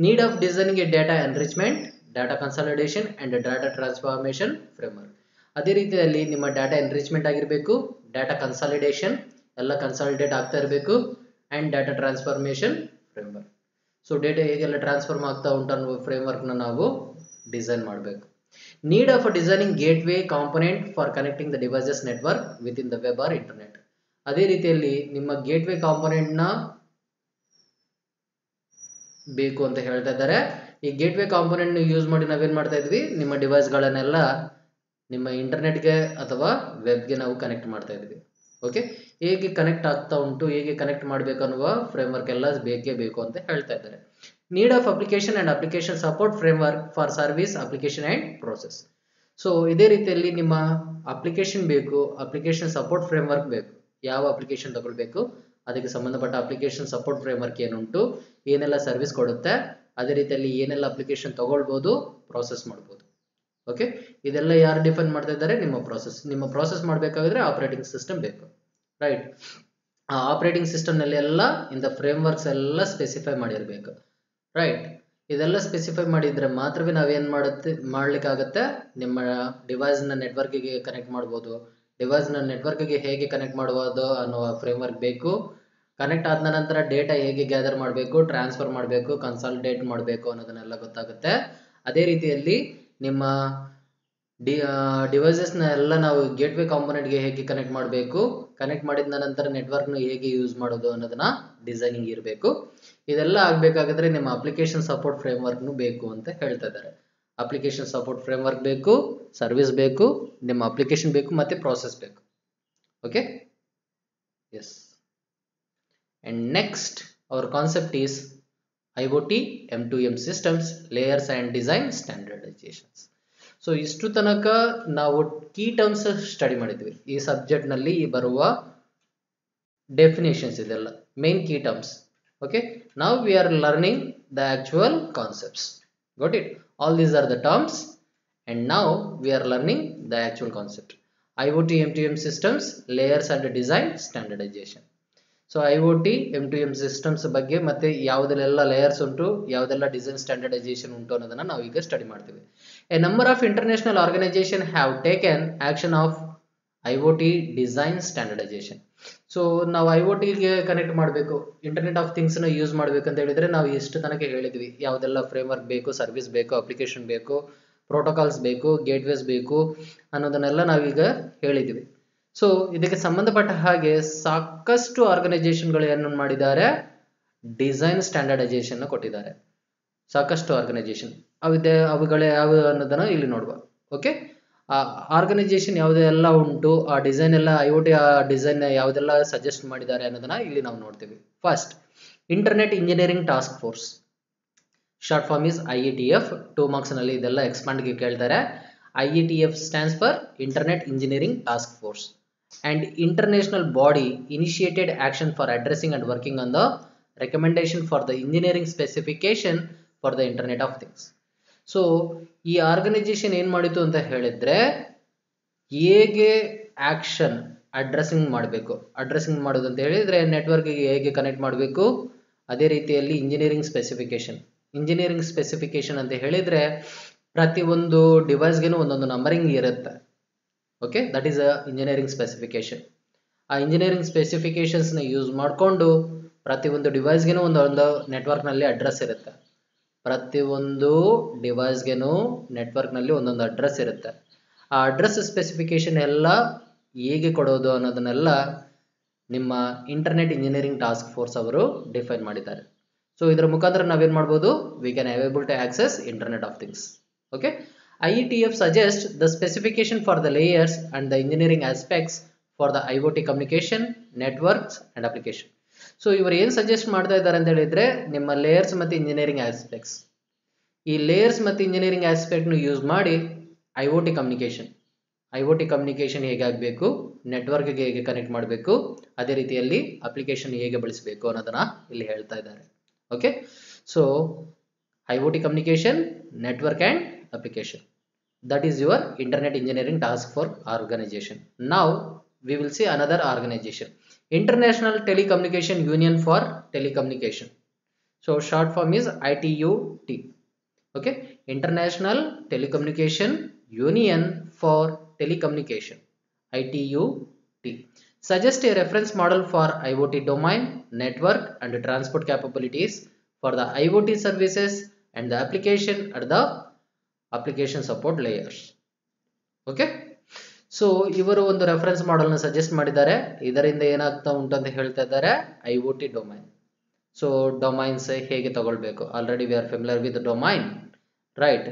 need of designing A data enrichment, data consolidation and data transformation framework. ಅದೇ ರೀತಿಯಲ್ಲಿ ನಿಮ್ಮ ಡಾಟಾ ಎನ್ರಿಚ್ಮೆಂಟ್ ಆಗಿರಬೇಕು, ಡಾಟಾ ಕನ್ಸಾಲಿಡೇಷನ್ ಎಲ್ಲ ಕನ್ಸಾಲಿಡೇಟ್ ಆಗ್ತಾ ಇರಬೇಕು, and data transformation framework. So data ಹೇಗೆಲ್ಲ ಟ್ರಾನ್ಸ್ಫಾರ್ಮ್ ಆಗ್ತಾ ಉಂಟು ಅನ್ನೋ ಫ್ರೇಮ್ವರ್ಕ್ನ ನಾವು ಡಿಸೈನ್ ಮಾಡಬೇಕು. Need of designing gateway component for connecting the devices network within the web or internet. ಅದೇ ರೀತಿಯಲ್ಲಿ ನಿಮ್ಮ ಗೇಟ್ವೇ ಕಾಂಪೊನೆಂಟ್ನ ಬೇಕು ಅಂತ ಹೇಳ್ತಾ ಇದ್ದಾರೆ. ಈ ಗೇಟ್ವೇ ಕಾಂಪೊನೆಂಟ್ ಯೂಸ್ ಮಾಡಿ ನಾವೇನು ಮಾಡ್ತಾ ಇದ್ವಿ? ನಿಮ್ಮ ಡಿವೈಸ್ಗಳನ್ನೆಲ್ಲ ನಿಮ್ಮ ಇಂಟರ್ನೆಟ್ಗೆ ಅಥವಾ ವೆಬ್ಗೆ ನಾವು ಕನೆಕ್ಟ್ ಮಾಡ್ತಾ ಇದ್ವಿ. ಓಕೆ, ಹೇಗೆ ಕನೆಕ್ಟ್ ಆಗ್ತಾ ಉಂಟು, ಹೇಗೆ ಕನೆಕ್ಟ್ ಮಾಡಬೇಕು ಅನ್ನುವ ಫ್ರೇಮ್ವರ್ಕ್ ಎಲ್ಲ ಬೇಕೇ ಬೇಕು ಅಂತ ಹೇಳ್ತಾ ಇದ್ದಾರೆ. Need of application and application support framework for service application and process. So ಇದೇ ರೀತಿಯಲ್ಲಿ ನಿಮ್ಮ ಅಪ್ಲಿಕೇಶನ್ ಬೇಕು, ಅಪ್ಲಿಕೇಶನ್ ಸಪೋರ್ಟ್ ಫ್ರೇಮ್ವರ್ಕ್ ಬೇಕು. ಯಾವ ಅಪ್ಲಿಕೇಶನ್ ತಗೊಳ್ಬೇಕು, ಅದಕ್ಕೆ ಸಂಬಂಧಪಟ್ಟ ಅಪ್ಲಿಕೇಶನ್ ಸಪೋರ್ಟ್ ಫ್ರೇಮ್ವರ್ಕ್ ಏನುಂಟು, ಏನೆಲ್ಲ ಸರ್ವಿಸ್ ಕೊಡುತ್ತೆ, ಅದೇ ರೀತಿಯಲ್ಲಿ ಏನೆಲ್ಲ ಅಪ್ಲಿಕೇಶನ್ ತಗೊಳ್ಬೋದು, ಪ್ರೋಸೆಸ್ ಮಾಡ್ಬೋದು. ಓಕೆ, ಇದೆಲ್ಲ ಯಾರು ಡಿಫೈನ್ ಮಾಡ್ತಾ ಇದ್ದಾರೆ? ನಿಮ್ಮ ಪ್ರೋಸೆಸ್ ಮಾಡಬೇಕಾದ್ರೆ ಆಪರೇಟಿಂಗ್ ಸಿಸ್ಟಮ್ ಬೇಕು, ರೈಟ್? ಆ ಆಪರೇಟಿಂಗ್ ಸಿಸ್ಟಮ್ನಲ್ಲಿ ಎಲ್ಲ ಇಂಥ ಫ್ರೇಮ್ವರ್ಕ್ಸ್ ಎಲ್ಲ ಸ್ಪೆಸಿಫೈ ಮಾಡಿರಬೇಕು, ರೈಟ್? ಇದೆಲ್ಲ ಸ್ಪೆಸಿಫೈ ಮಾಡಿದರೆ ಮಾತ್ರವೇ ನಾವೇನು ಮಾಡಲಿಕ್ಕಾಗತ್ತೆ? ನಿಮ್ಮ ಡಿವೈಸ್ನ ನೆಟ್ವರ್ಕಿಗೆ ಕನೆಕ್ಟ್ ಮಾಡ್ಬೋದು. ಡಿವೈಸ್ನ ನೆಟ್ವರ್ಕಿಗೆ ಹೇಗೆ ಕನೆಕ್ಟ್ ಮಾಡ್ಬೋದು ಅನ್ನೋ ಫ್ರೇಮ್ವರ್ಕ್ ಬೇಕು. ಕನೆಕ್ಟ್ ಆದ ನಂತರ ಡೇಟಾ ಹೇಗೆ ಗ್ಯಾದರ್ ಮಾಡಬೇಕು, ಟ್ರಾನ್ಸ್ಫರ್ ಮಾಡಬೇಕು, ಕನ್ಸಾಲಿಡೇಟ್ ಮಾಡಬೇಕು ಅನ್ನೋದನ್ನೆಲ್ಲ ಗೊತ್ತಾಗುತ್ತೆ. ಅದೇ ರೀತಿಯಲ್ಲಿ ನಿಮ್ಮ ಡಿವೈಸಸ್ನ ಎಲ್ಲ ನಾವು ಗೇಟ್ವೇ ಕಾಂಪೊನೆಂಟ್ಗೆ ಹೇಗೆ ಕನೆಕ್ಟ್ ಮಾಡಬೇಕು, ಕನೆಕ್ಟ್ ಮಾಡಿದ ನಂತರ ನೆಟ್ವರ್ಕ್ನ ಹೇಗೆ ಯೂಸ್ ಮಾಡೋದು ಅನ್ನೋದನ್ನ ಡಿಸೈನಿಂಗ್ ಇರಬೇಕು. ಇದೆಲ್ಲ ಆಗಬೇಕಾದ್ರೆ ನಿಮ್ಮ ಅಪ್ಲಿಕೇಶನ್ ಸಪೋರ್ಟ್ ಫ್ರೇಮ್ವರ್ಕ್ನು ಬೇಕು ಅಂತ ಹೇಳ್ತಾ ಇದ್ದಾರೆ. ಅಪ್ಲಿಕೇಶನ್ ಸಪೋರ್ಟ್ ಫ್ರೇಮ್ವರ್ಕ್ ಬೇಕು, ಸರ್ವಿಸ್ ಬೇಕು, ನಿಮ್ಮ ಅಪ್ಲಿಕೇಶನ್ ಬೇಕು, ಮತ್ತೆ ಪ್ರಾಸೆಸ್ ಬೇಕು. Okay, yes. And next our concept is IoT M2M systems, layers and design standardizations. So ಇಷ್ಟು ತನಕ ನಾವು ಕೀ ಟರ್ಮ್ಸ್ ಸ್ಟಡಿ ಮಾಡಿದ್ವಿ. ಈ ಸಬ್ಜೆಕ್ಟ್ ನಲ್ಲಿ ಬರುವ ಡೆಫಿನೇಷನ್ಸ್ ಇದೆಲ್ಲ ಮೇನ್ ಕೀ ಟರ್ಮ್ಸ್. ಓಕೆ, ನಾವು we are learning the actual concepts. got it? All these are the terms and now we are learning the actual concept. IoT M2M systems, layers and design standardization. So IoT M2M systems ಬಗ್ಗೆ ಮತ್ತೆ ಯಾವುದೆಲ್ಲ ಲೇಯರ್ಸ್ ಉಂಟು, ಯಾವುದೆಲ್ಲ ಡಿಸೈನ್ ಸ್ಟ್ಯಾಂಡರ್ಡೈಸೇಷನ್ ಉಂಟು ಅನ್ನೋದನ್ನ ನಾವು ಈಗ ಸ್ಟಡಿ ಮಾಡ್ತೀವಿ. A number of international organisation have taken action of IoT design standardisation. So ನಾವು IoTಗೆ ಕನೆಕ್ಟ್ ಮಾಡಬೇಕು, ಇಂಟರ್ನೆಟ್ ಆಫ್ ಥಿಂಗ್ಸ್ ನ ಯೂಸ್ ಮಾಡಬೇಕು ಅಂತ ಹೇಳಿದ್ರೆ ನಾವು ಎಷ್ಟು ತನಕ ಹೇಳಿದ್ವಿ, ಯಾವುದೆಲ್ಲ ಫ್ರೇಮ್ವರ್ಕ್ ಬೇಕು, ಸರ್ವಿಸ್ ಬೇಕು, ಅಪ್ಲಿಕೇಶನ್ ಬೇಕು, ಪ್ರೋಟೋಕಾಲ್ಸ್ ಬೇಕು, ಗೇಟ್ವೇಸ್ ಬೇಕು ಅನ್ನೋದನ್ನೆಲ್ಲ ನಾವೀಗ ಹೇಳಿದ್ವಿ. ಸೊ ಇದಕ್ಕೆ ಸಂಬಂಧಪಟ್ಟ ಹಾಗೆ ಸಾಕಷ್ಟು ಆರ್ಗನೈಸೇಷನ್ಗಳು ಏನು ಮಾಡಿದ್ದಾರೆ, ಡಿಸೈನ್ ಸ್ಟ್ಯಾಂಡರ್ಡೈಸೇಷನ್ ಕೊಟ್ಟಿದ್ದಾರೆ. ಸಾಕಷ್ಟು ಆರ್ಗನೈಸೇಷನ್ ಅವುಗಳೇ ಯಾವ ಅನ್ನೋದನ್ನ ಇಲ್ಲಿ ನೋಡುವ. ಓಕೆ, ಆ ಆರ್ಗನೈಸೇಷನ್ ಯಾವುದೆಲ್ಲ ಉಂಟು, ಆ ಡಿಸೈನ್ ಎಲ್ಲ IoT ಆ ಡಿಸೈನ್ ಯಾವುದೆಲ್ಲ ಸಜೆಸ್ಟ್ ಮಾಡಿದ್ದಾರೆ ಅನ್ನೋದನ್ನ ಇಲ್ಲಿ ನಾವು ನೋಡ್ತೀವಿ. First, internet engineering task force, short form is IETF. 2 marks ನಲ್ಲಿ ಇದೆಲ್ಲ ಎಕ್ಸ್ಪಾಂಡ್ ಗೆ ಕೇಳ್ತಾರೆ. IETF stands for internet engineering task force and international body initiated action for addressing and working on the recommendation for the engineering specification for the internet of things. So ಈ ಆರ್ಗನೈಸೇಷನ್ ಏನ್ ಮಾಡಿತು ಅಂತ ಹೇಳಿದ್ರೆ, ಹೇಗೆ ಆಕ್ಷನ್ ಅಡ್ರೆಸ್ಸಿಂಗ್ ಮಾಡಬೇಕು, ಅಡ್ರೆಸ್ಸಿಂಗ್ ಮಾಡೋದು ಅಂತ ಹೇಳಿದ್ರೆ ನೆಟ್ವರ್ಕ್ಗೆ ಹೇಗೆ ಕನೆಕ್ಟ್ ಮಾಡಬೇಕು, ಅದೇ ರೀತಿಯಲ್ಲಿ ಇಂಜಿನಿಯರಿಂಗ್ ಸ್ಪೆಸಿಫಿಕೇಶನ್ ಅಂತ ಹೇಳಿದ್ರೆ ಪ್ರತಿಯೊಂದು ಡಿವೈಸ್ಗೆನೂ ಒಂದೊಂದು ನಂಬರಿಂಗ್ ಇರುತ್ತೆ. Okay, that is a engineering specification. ಆ ಇಂಜಿನಿಯರಿಂಗ್ ಸ್ಪೆಸಿಫಿಕೇಶನ್ಸ್ ನ ಯೂಸ್ ಮಾಡಿಕೊಂಡು ಪ್ರತಿಯೊಂದು ಡಿವೈಸ್ಗೆನೂ ಒಂದೊಂದು ನೆಟ್ವರ್ಕ್ ನಲ್ಲಿ ಅಡ್ರೆಸ್ ಇರುತ್ತೆ. ಪ್ರತಿಯೊಂದು ಡಿವೈಸ್ಗೆನೂ ನೆಟ್ವರ್ಕ್ ನಲ್ಲಿ ಒಂದೊಂದು ಅಡ್ರೆಸ್ ಇರುತ್ತೆ. ಆ ಅಡ್ರೆಸ್ ಸ್ಪೆಸಿಫಿಕೇಶನ್ ಎಲ್ಲ ಹೇಗೆ ಕೊಡೋದು ಅನ್ನೋದನ್ನೆಲ್ಲ ನಿಮ್ಮ ಇಂಟರ್ನೆಟ್ ಇಂಜಿನಿಯರಿಂಗ್ ಟಾಸ್ಕ್ ಫೋರ್ಸ್ ಅವರು ಡಿಫೈನ್ ಮಾಡಿದ್ದಾರೆ. ಸೊ ಇದರ ಮುಖಾಂತರ ನಾವೇನ್ ಮಾಡ್ಬೋದು, we can able to access internet of things. Okay, IETF suggests the specification for the layers and the engineering aspects for the IoT communication, networks and application. So ಇವರು ಏನು ಸಜೆಸ್ಟ್ ಮಾಡ್ತಾ ಇದ್ದಾರೆ ಅಂತ ಹೇಳಿದ್ರೆ, ನಿಮ್ಮ ಲೇಯರ್ಸ್ ಮತ್ತು ಇಂಜಿನಿಯರಿಂಗ್ ಆಸ್ಪೆಕ್ಟ್ಸ್, ಈ ಲೇಯರ್ಸ್ ಮತ್ತು ಇಂಜಿನಿಯರಿಂಗ್ ಆಸ್ಪೆಕ್ಟ್ ನ ಯೂಸ್ ಮಾಡಿ IoT ಕಮ್ಯುನಿಕೇಶನ್ ಹೇಗೆ ಆಗಬೇಕು, ನೆಟ್ವರ್ಕ್ಗೆ ಹೇಗೆ ಕನೆಕ್ಟ್ ಮಾಡಬೇಕು, ಅದೇ ರೀತಿಯಲ್ಲಿ ಅಪ್ಲಿಕೇಶನ್ ಹೇಗೆ ಬಳಸಬೇಕು ಅನ್ನೋದನ್ನ ಇಲ್ಲಿ ಹೇಳ್ತಾ ಇದ್ದಾರೆ. Okay, so IoT communication, network and application. That is your internet engineering task force organization. Now we will see another organization, International Telecommunication Union for Telecommunication. So short form is ITUT. Okay, International Telecommunication Union for Telecommunication, ITUT, suggest a reference model for IoT domain, network and transport capabilities for the IoT services and the application at the application support layers. Okay, so ಇವರು ಒಂದು ರೆಫರೆನ್ಸ್ ಮಾಡೆಲ್ ನ ಸಜೆಸ್ಟ್ ಮಾಡಿದ್ದಾರೆ. ಇದರಿಂದ ಏನಾಗ್ತಾ ಉಂಟು ಅಂತ ಹೇಳ್ತಾ ಇದ್ದಾರೆ, IoT ಡೊಮೈನ್. ಸೊ ಡೊಮೈನ್ಸ್ ಹೇಗೆ ತಗೊಳ್ಬೇಕು, already we are familiar with domain, right?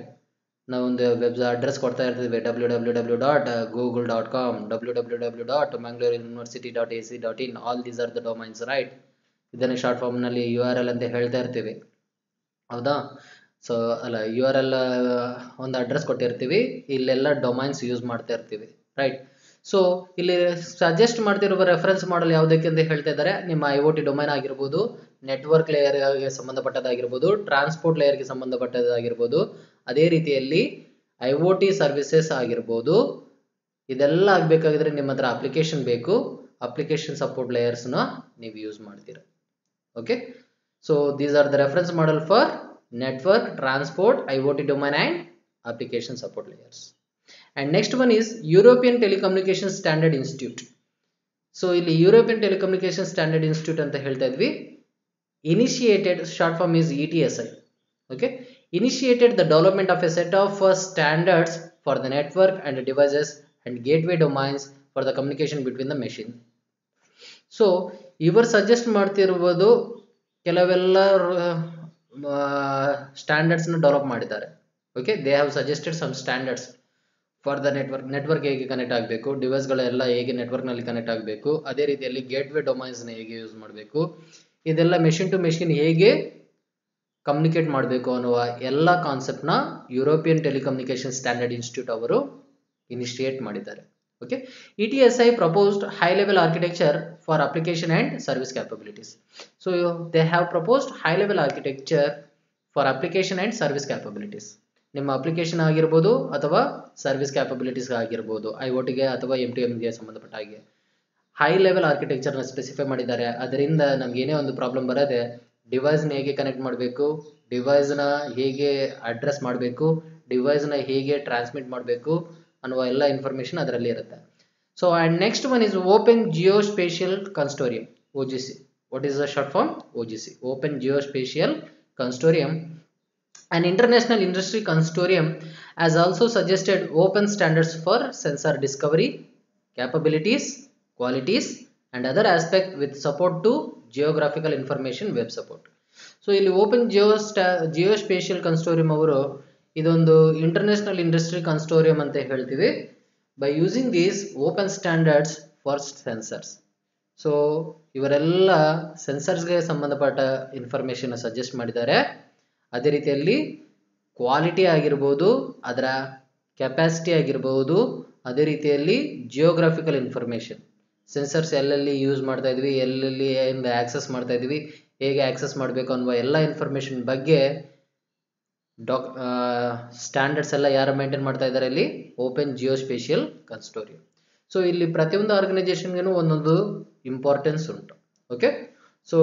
ನಾವು ಒಂದು ವೆಬ್ ಅಡ್ರೆಸ್ ಕೊಡ್ತಾ ಇರ್ತೀವಿ, www.google.com, www.mangalore.university.ac.in. All these are the domains, right? ಇದನ್ನು ಶಾರ್ಟ್ ಫಾರ್ಮ್ ನಲ್ಲಿ URL ಅಂತ ಹೇಳ್ತಾ ಇರ್ತೀವಿ, ಹೌದಾ? ಸೊ ಅಲ್ಲ, URL ಒಂದು ಅಡ್ರೆಸ್ ಕೊಟ್ಟಿರ್ತೀವಿ, ಇಲ್ಲೆಲ್ಲ ಡೊಮೈನ್ಸ್ ಯೂಸ್ ಮಾಡ್ತಾ ಇರ್ತೀವಿ, ರೈಟ್? ಸೊ ಇಲ್ಲಿ ಸಜೆಸ್ಟ್ ಮಾಡ್ತಿರುವ ರೆಫರೆನ್ಸ್ ಮಾಡಲ್ ಯಾವುದಕ್ಕೆ ಅಂತ ಹೇಳ್ತಾ ಇದ್ದಾರೆ, ನಿಮ್ಮ IoT ಡೊಮೈನ್ ಆಗಿರ್ಬೋದು, ನೆಟ್ವರ್ಕ್ ಲೇಯರ್ಗೆ ಸಂಬಂಧಪಟ್ಟದಾಗಿರ್ಬೋದು, ಟ್ರಾನ್ಸ್ಪೋರ್ಟ್ ಲೇಯರ್ಗೆ ಸಂಬಂಧಪಟ್ಟದಾಗಿರ್ಬೋದು, ಅದೇ ರೀತಿಯಲ್ಲಿ IoT ಸರ್ವಿಸಸ್ ಆಗಿರ್ಬೋದು. ಇದೆಲ್ಲ ಆಗ್ಬೇಕಾಗಿದ್ರೆ ನಿಮ್ಮ ಹತ್ರ ಅಪ್ಲಿಕೇಶನ್ ಬೇಕು, ಅಪ್ಲಿಕೇಶನ್ ಸಪೋರ್ಟ್ ಲೇಯರ್ಸ್ನ ನೀವು ಯೂಸ್ ಮಾಡ್ತೀರಾ. Okay, so these are the reference model for network, transport, IoT domain and application support layers. And next one is European Telecommunication Standard Institute. So ಇಲ್ಲಿ European Telecommunication Standard Institute ಅಂತ ಹೇಳ್ತಾ ಇದ್ವಿ. Initiated, short form is ETSI. Okay, initiated the development of a set of standards for the network and devices and gateway domains for the communication between the machine. So ಇವರು ಸಜೆಸ್ಟ್ ಮಾಡ್ತಿರುವುದು ಕೆಲವೆಲ್ಲ ಸ್ಟ್ಯಾಂಡರ್ಡ್ಸ್ ನ ಡೆವಲಪ್ ಮಾಡಿದ್ದಾರೆ. Okay, they have suggested some standards for the network ಹೇಗೆ ಕನೆಕ್ಟ್ ಆಗಬೇಕು, ಡಿವೈಸ್ಗಳೆಲ್ಲ ಹೇಗೆ ನೆಟ್ವರ್ಕ್ ನಲ್ಲಿ ಕನೆಕ್ಟ್ ಆಗಬೇಕು, ಅದೇ ರೀತಿಯಲ್ಲಿ ಗೇಟ್ವೇ ಡೊಮೈನ್ಸ್ ನ ಹೇಗೆ ಯೂಸ್ ಮಾಡಬೇಕು, ಇದೆಲ್ಲ ಮೆಷಿನ್ ಟು ಮೆಷಿನ್ ಹೇಗೆ ಕಮ್ಯುನಿಕೇಟ್ ಮಾಡಬೇಕು ಅನ್ನುವ ಎಲ್ಲ ಕಾನ್ಸೆಪ್ಟ್ನ ಯುರೋಪಿಯನ್ ಟೆಲಿಕಮ್ಯುನಿಕೇಶನ್ ಸ್ಟ್ಯಾಂಡರ್ಡ್ ಇನ್ಸ್ಟಿಟ್ಯೂಟ್ ಅವರು ಇನಿಷಿಯೇಟ್ ಮಾಡಿದ್ದಾರೆ. Okay, ETSI proposed high level architecture for application and service capabilities. So they have proposed high level architecture for application and service capabilities. ನಿಮ್ಮ ಅಪ್ಲಿಕೇಶನ್ ಆಗಿರ್ಬೋದು ಅಥವಾ ಸರ್ವಿಸ್ ಕ್ಯಾಪಬಿಲಿಟೀಸ್ ಆಗಿರ್ಬೋದು, IoTಗೆ ಅಥವಾ M2Mಗೆ ಸಂಬಂಧಪಟ್ಟ ಹಾಗೆ ಹೈ ಲೆವೆಲ್ ಆರ್ಕಿಟೆಕ್ಚರ್ನ ಸ್ಪೆಸಿಫೈ ಮಾಡಿದ್ದಾರೆ. ಅದರಿಂದ ನಮ್ಗೆ ಏನೇ ಒಂದು ಪ್ರಾಬ್ಲಮ್ ಬರದೆ ಡಿವೈಸ್ನ ಹೇಗೆ ಕನೆಕ್ಟ್ ಮಾಡಬೇಕು, ಡಿವೈಸ್ನ ಹೇಗೆ ಅಡ್ರೆಸ್ ಮಾಡಬೇಕು, ಡಿವೈಸ್ನ ಹೇಗೆ ಟ್ರಾನ್ಸ್ಮಿಟ್ ಮಾಡಬೇಕು ಅನ್ನುವ ಎಲ್ಲ ಇನ್ಫಾರ್ಮೇಶನ್ ಅದರಲ್ಲಿ ಇರುತ್ತೆ. So and next one is open geospatial consortium, OGC. What is the short form? OGC, Open Geospatial Consortium. An international industry consortium has also suggested open standards for sensor discovery, capabilities, qualities and other aspects with support to geographical information web support. So ಇಲ್ಲಿ ಓಪನ್ ಜಿಯೋಸ್ಪೇಷಿಯಲ್ ಕನ್ಸೋರ್ಟಿಯಂ ಅವರು ಇದೊಂದು ಇಂಟರ್ನ್ಯಾಷನಲ್ ಇಂಡಸ್ಟ್ರಿ ಕನ್ಸೋರ್ಟಿಯಂ ಅಂತ ಹೇಳ್ತೀವಿ. By using these open standards for sensors. So ಇವರೆಲ್ಲ ಸೆನ್ಸರ್ಸ್ಗೆ ಸಂಬಂಧಪಟ್ಟ ಇನ್ಫಾರ್ಮೇಶನ್ ಸಜೆಸ್ಟ್ ಮಾಡಿದ್ದಾರೆ. ಅದೇ ರೀತಿಯಲ್ಲಿ ಕ್ವಾಲಿಟಿ ಆಗಿರ್ಬೋದು, ಅದರ ಕೆಪಾಸಿಟಿ ಆಗಿರ್ಬೋದು, ಅದೇ ರೀತಿಯಲ್ಲಿ ಜಿಯೋಗ್ರಾಫಿಕಲ್ ಇನ್ಫಾರ್ಮೇಶನ್, ಸೆನ್ಸರ್ಸ್ ಎಲ್ಲೆಲ್ಲಿ ಯೂಸ್ ಮಾಡ್ತಾ ಇದ್ವಿ, ಎಲ್ಲೆಲ್ಲಿ ಆಕ್ಸೆಸ್ ಮಾಡ್ತಾ ಇದ್ವಿ, ಹೇಗೆ ಆಕ್ಸೆಸ್ ಮಾಡಬೇಕು ಅನ್ನುವ ಎಲ್ಲ ಇನ್ಫಾರ್ಮೇಶನ್ ಬಗ್ಗೆ ಸ್ಟ್ಯಾಂಡರ್ಡ್ಸ್ ಎಲ್ಲ ಯಾರು ಮೇಂಟೈನ್ ಮಾಡ್ತಾ ಇದ್ದಾರೆ ಇಲ್ಲಿ? Open geospatial consortium. ಸೊ ಇಲ್ಲಿ ಪ್ರತಿಯೊಂದು ಆರ್ಗನೈಸೇಷನ್ಗೂ ಒಂದೊಂದು ಇಂಪಾರ್ಟೆನ್ಸ್ ಉಂಟು. ಓಕೆ, ಸೊ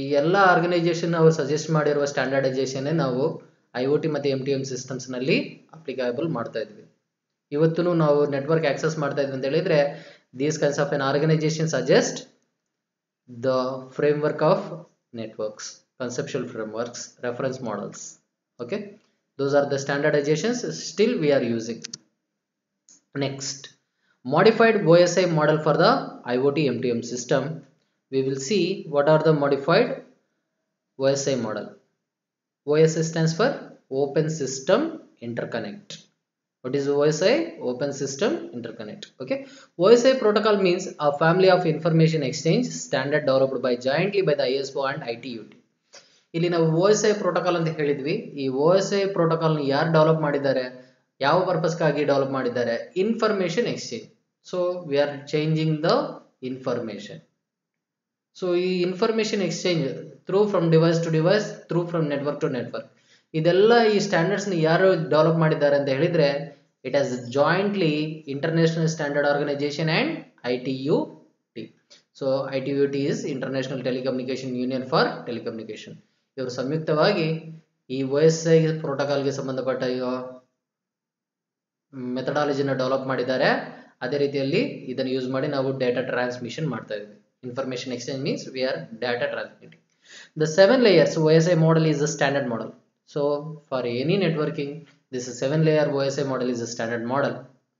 ಈ ಎಲ್ಲ ಆರ್ಗನೈಸೇಷನ್ ಅವರು ಸಜೆಸ್ಟ್ ಮಾಡಿರುವ ಸ್ಟ್ಯಾಂಡರ್ಡೈಸೇಷನ್ ನಾವು IoT ಮತ್ತು M2M ಸಿಸ್ಟಮ್ಸ್ನಲ್ಲಿ ಅಪ್ಲಿಕೇಬಲ್ ಮಾಡ್ತಾ ಇದ್ವಿ. ಇವತ್ತು ನಾವು ನೆಟ್ವರ್ಕ್ ಆಕ್ಸೆಸ್ ಮಾಡ್ತಾ ಇದ್ವಿ ಅಂತ ಹೇಳಿದ್ರೆ these kinds of an organization suggest the framework of networks, conceptual frameworks, reference models. Okay, those are the standardizations still we are using. Next, modified OSI model for the IoT M2M system. We will see what are the modified OSI model. OSI stands for Open System Interconnect. What is OSI? Open System Interconnect. Okay, OSI protocol means a family of information exchange standard developed by jointly by the ISO and ITUT. ಇಲ್ಲಿ ನಾವು OSI ಪ್ರೋಟೋಕಾಲ್ ಅಂತ ಹೇಳಿದ್ವಿ. ಈ OSI ಪ್ರೋಟೋಕಾಲ್ ಯಾರು ಡೆವಲಪ್ ಮಾಡಿದ್ದಾರೆ, ಯಾವ ಪರ್ಪಸ್ಗಾಗಿ ಡೆವಲಪ್ ಮಾಡಿದ್ದಾರೆ? Information exchange. So we are changing the information. So ಈ information exchange through from device to device, through from network to network, ಇದೆಲ್ಲ ಈ ಸ್ಟ್ಯಾಂಡರ್ಡ್ಸ್ನ ಯಾರು ಡೆವಲಪ್ ಮಾಡಿದ್ದಾರೆ ಅಂತ ಹೇಳಿದ್ರೆ it as jointly international standard organisation and ITUT. So ITUT is international telecommunication union for telecommunication. ಇವರು ಸಂಯುಕ್ತವಾಗಿ ಈ OSI ಪ್ರೋಟೋಕಾಲ್ಗೆ ಸಂಬಂಧಪಟ್ಟ ಮೆಥಡಾಲಜಿನ ಡೆವಲಪ್ ಮಾಡಿದ್ದಾರೆ. ಅದೇ ರೀತಿಯಲ್ಲಿ ಇದನ್ನು ಯೂಸ್ ಮಾಡಿ ನಾವು ಡೇಟಾ ಟ್ರಾನ್ಸ್ಮಿಷನ್ ಮಾಡ್ತಾ ಇದ್ದೀವಿ. Information exchange means we R data transmitting. The 7 layers OSI model is a standard model. So for any networking, this 7-layer OSI model is a standard model.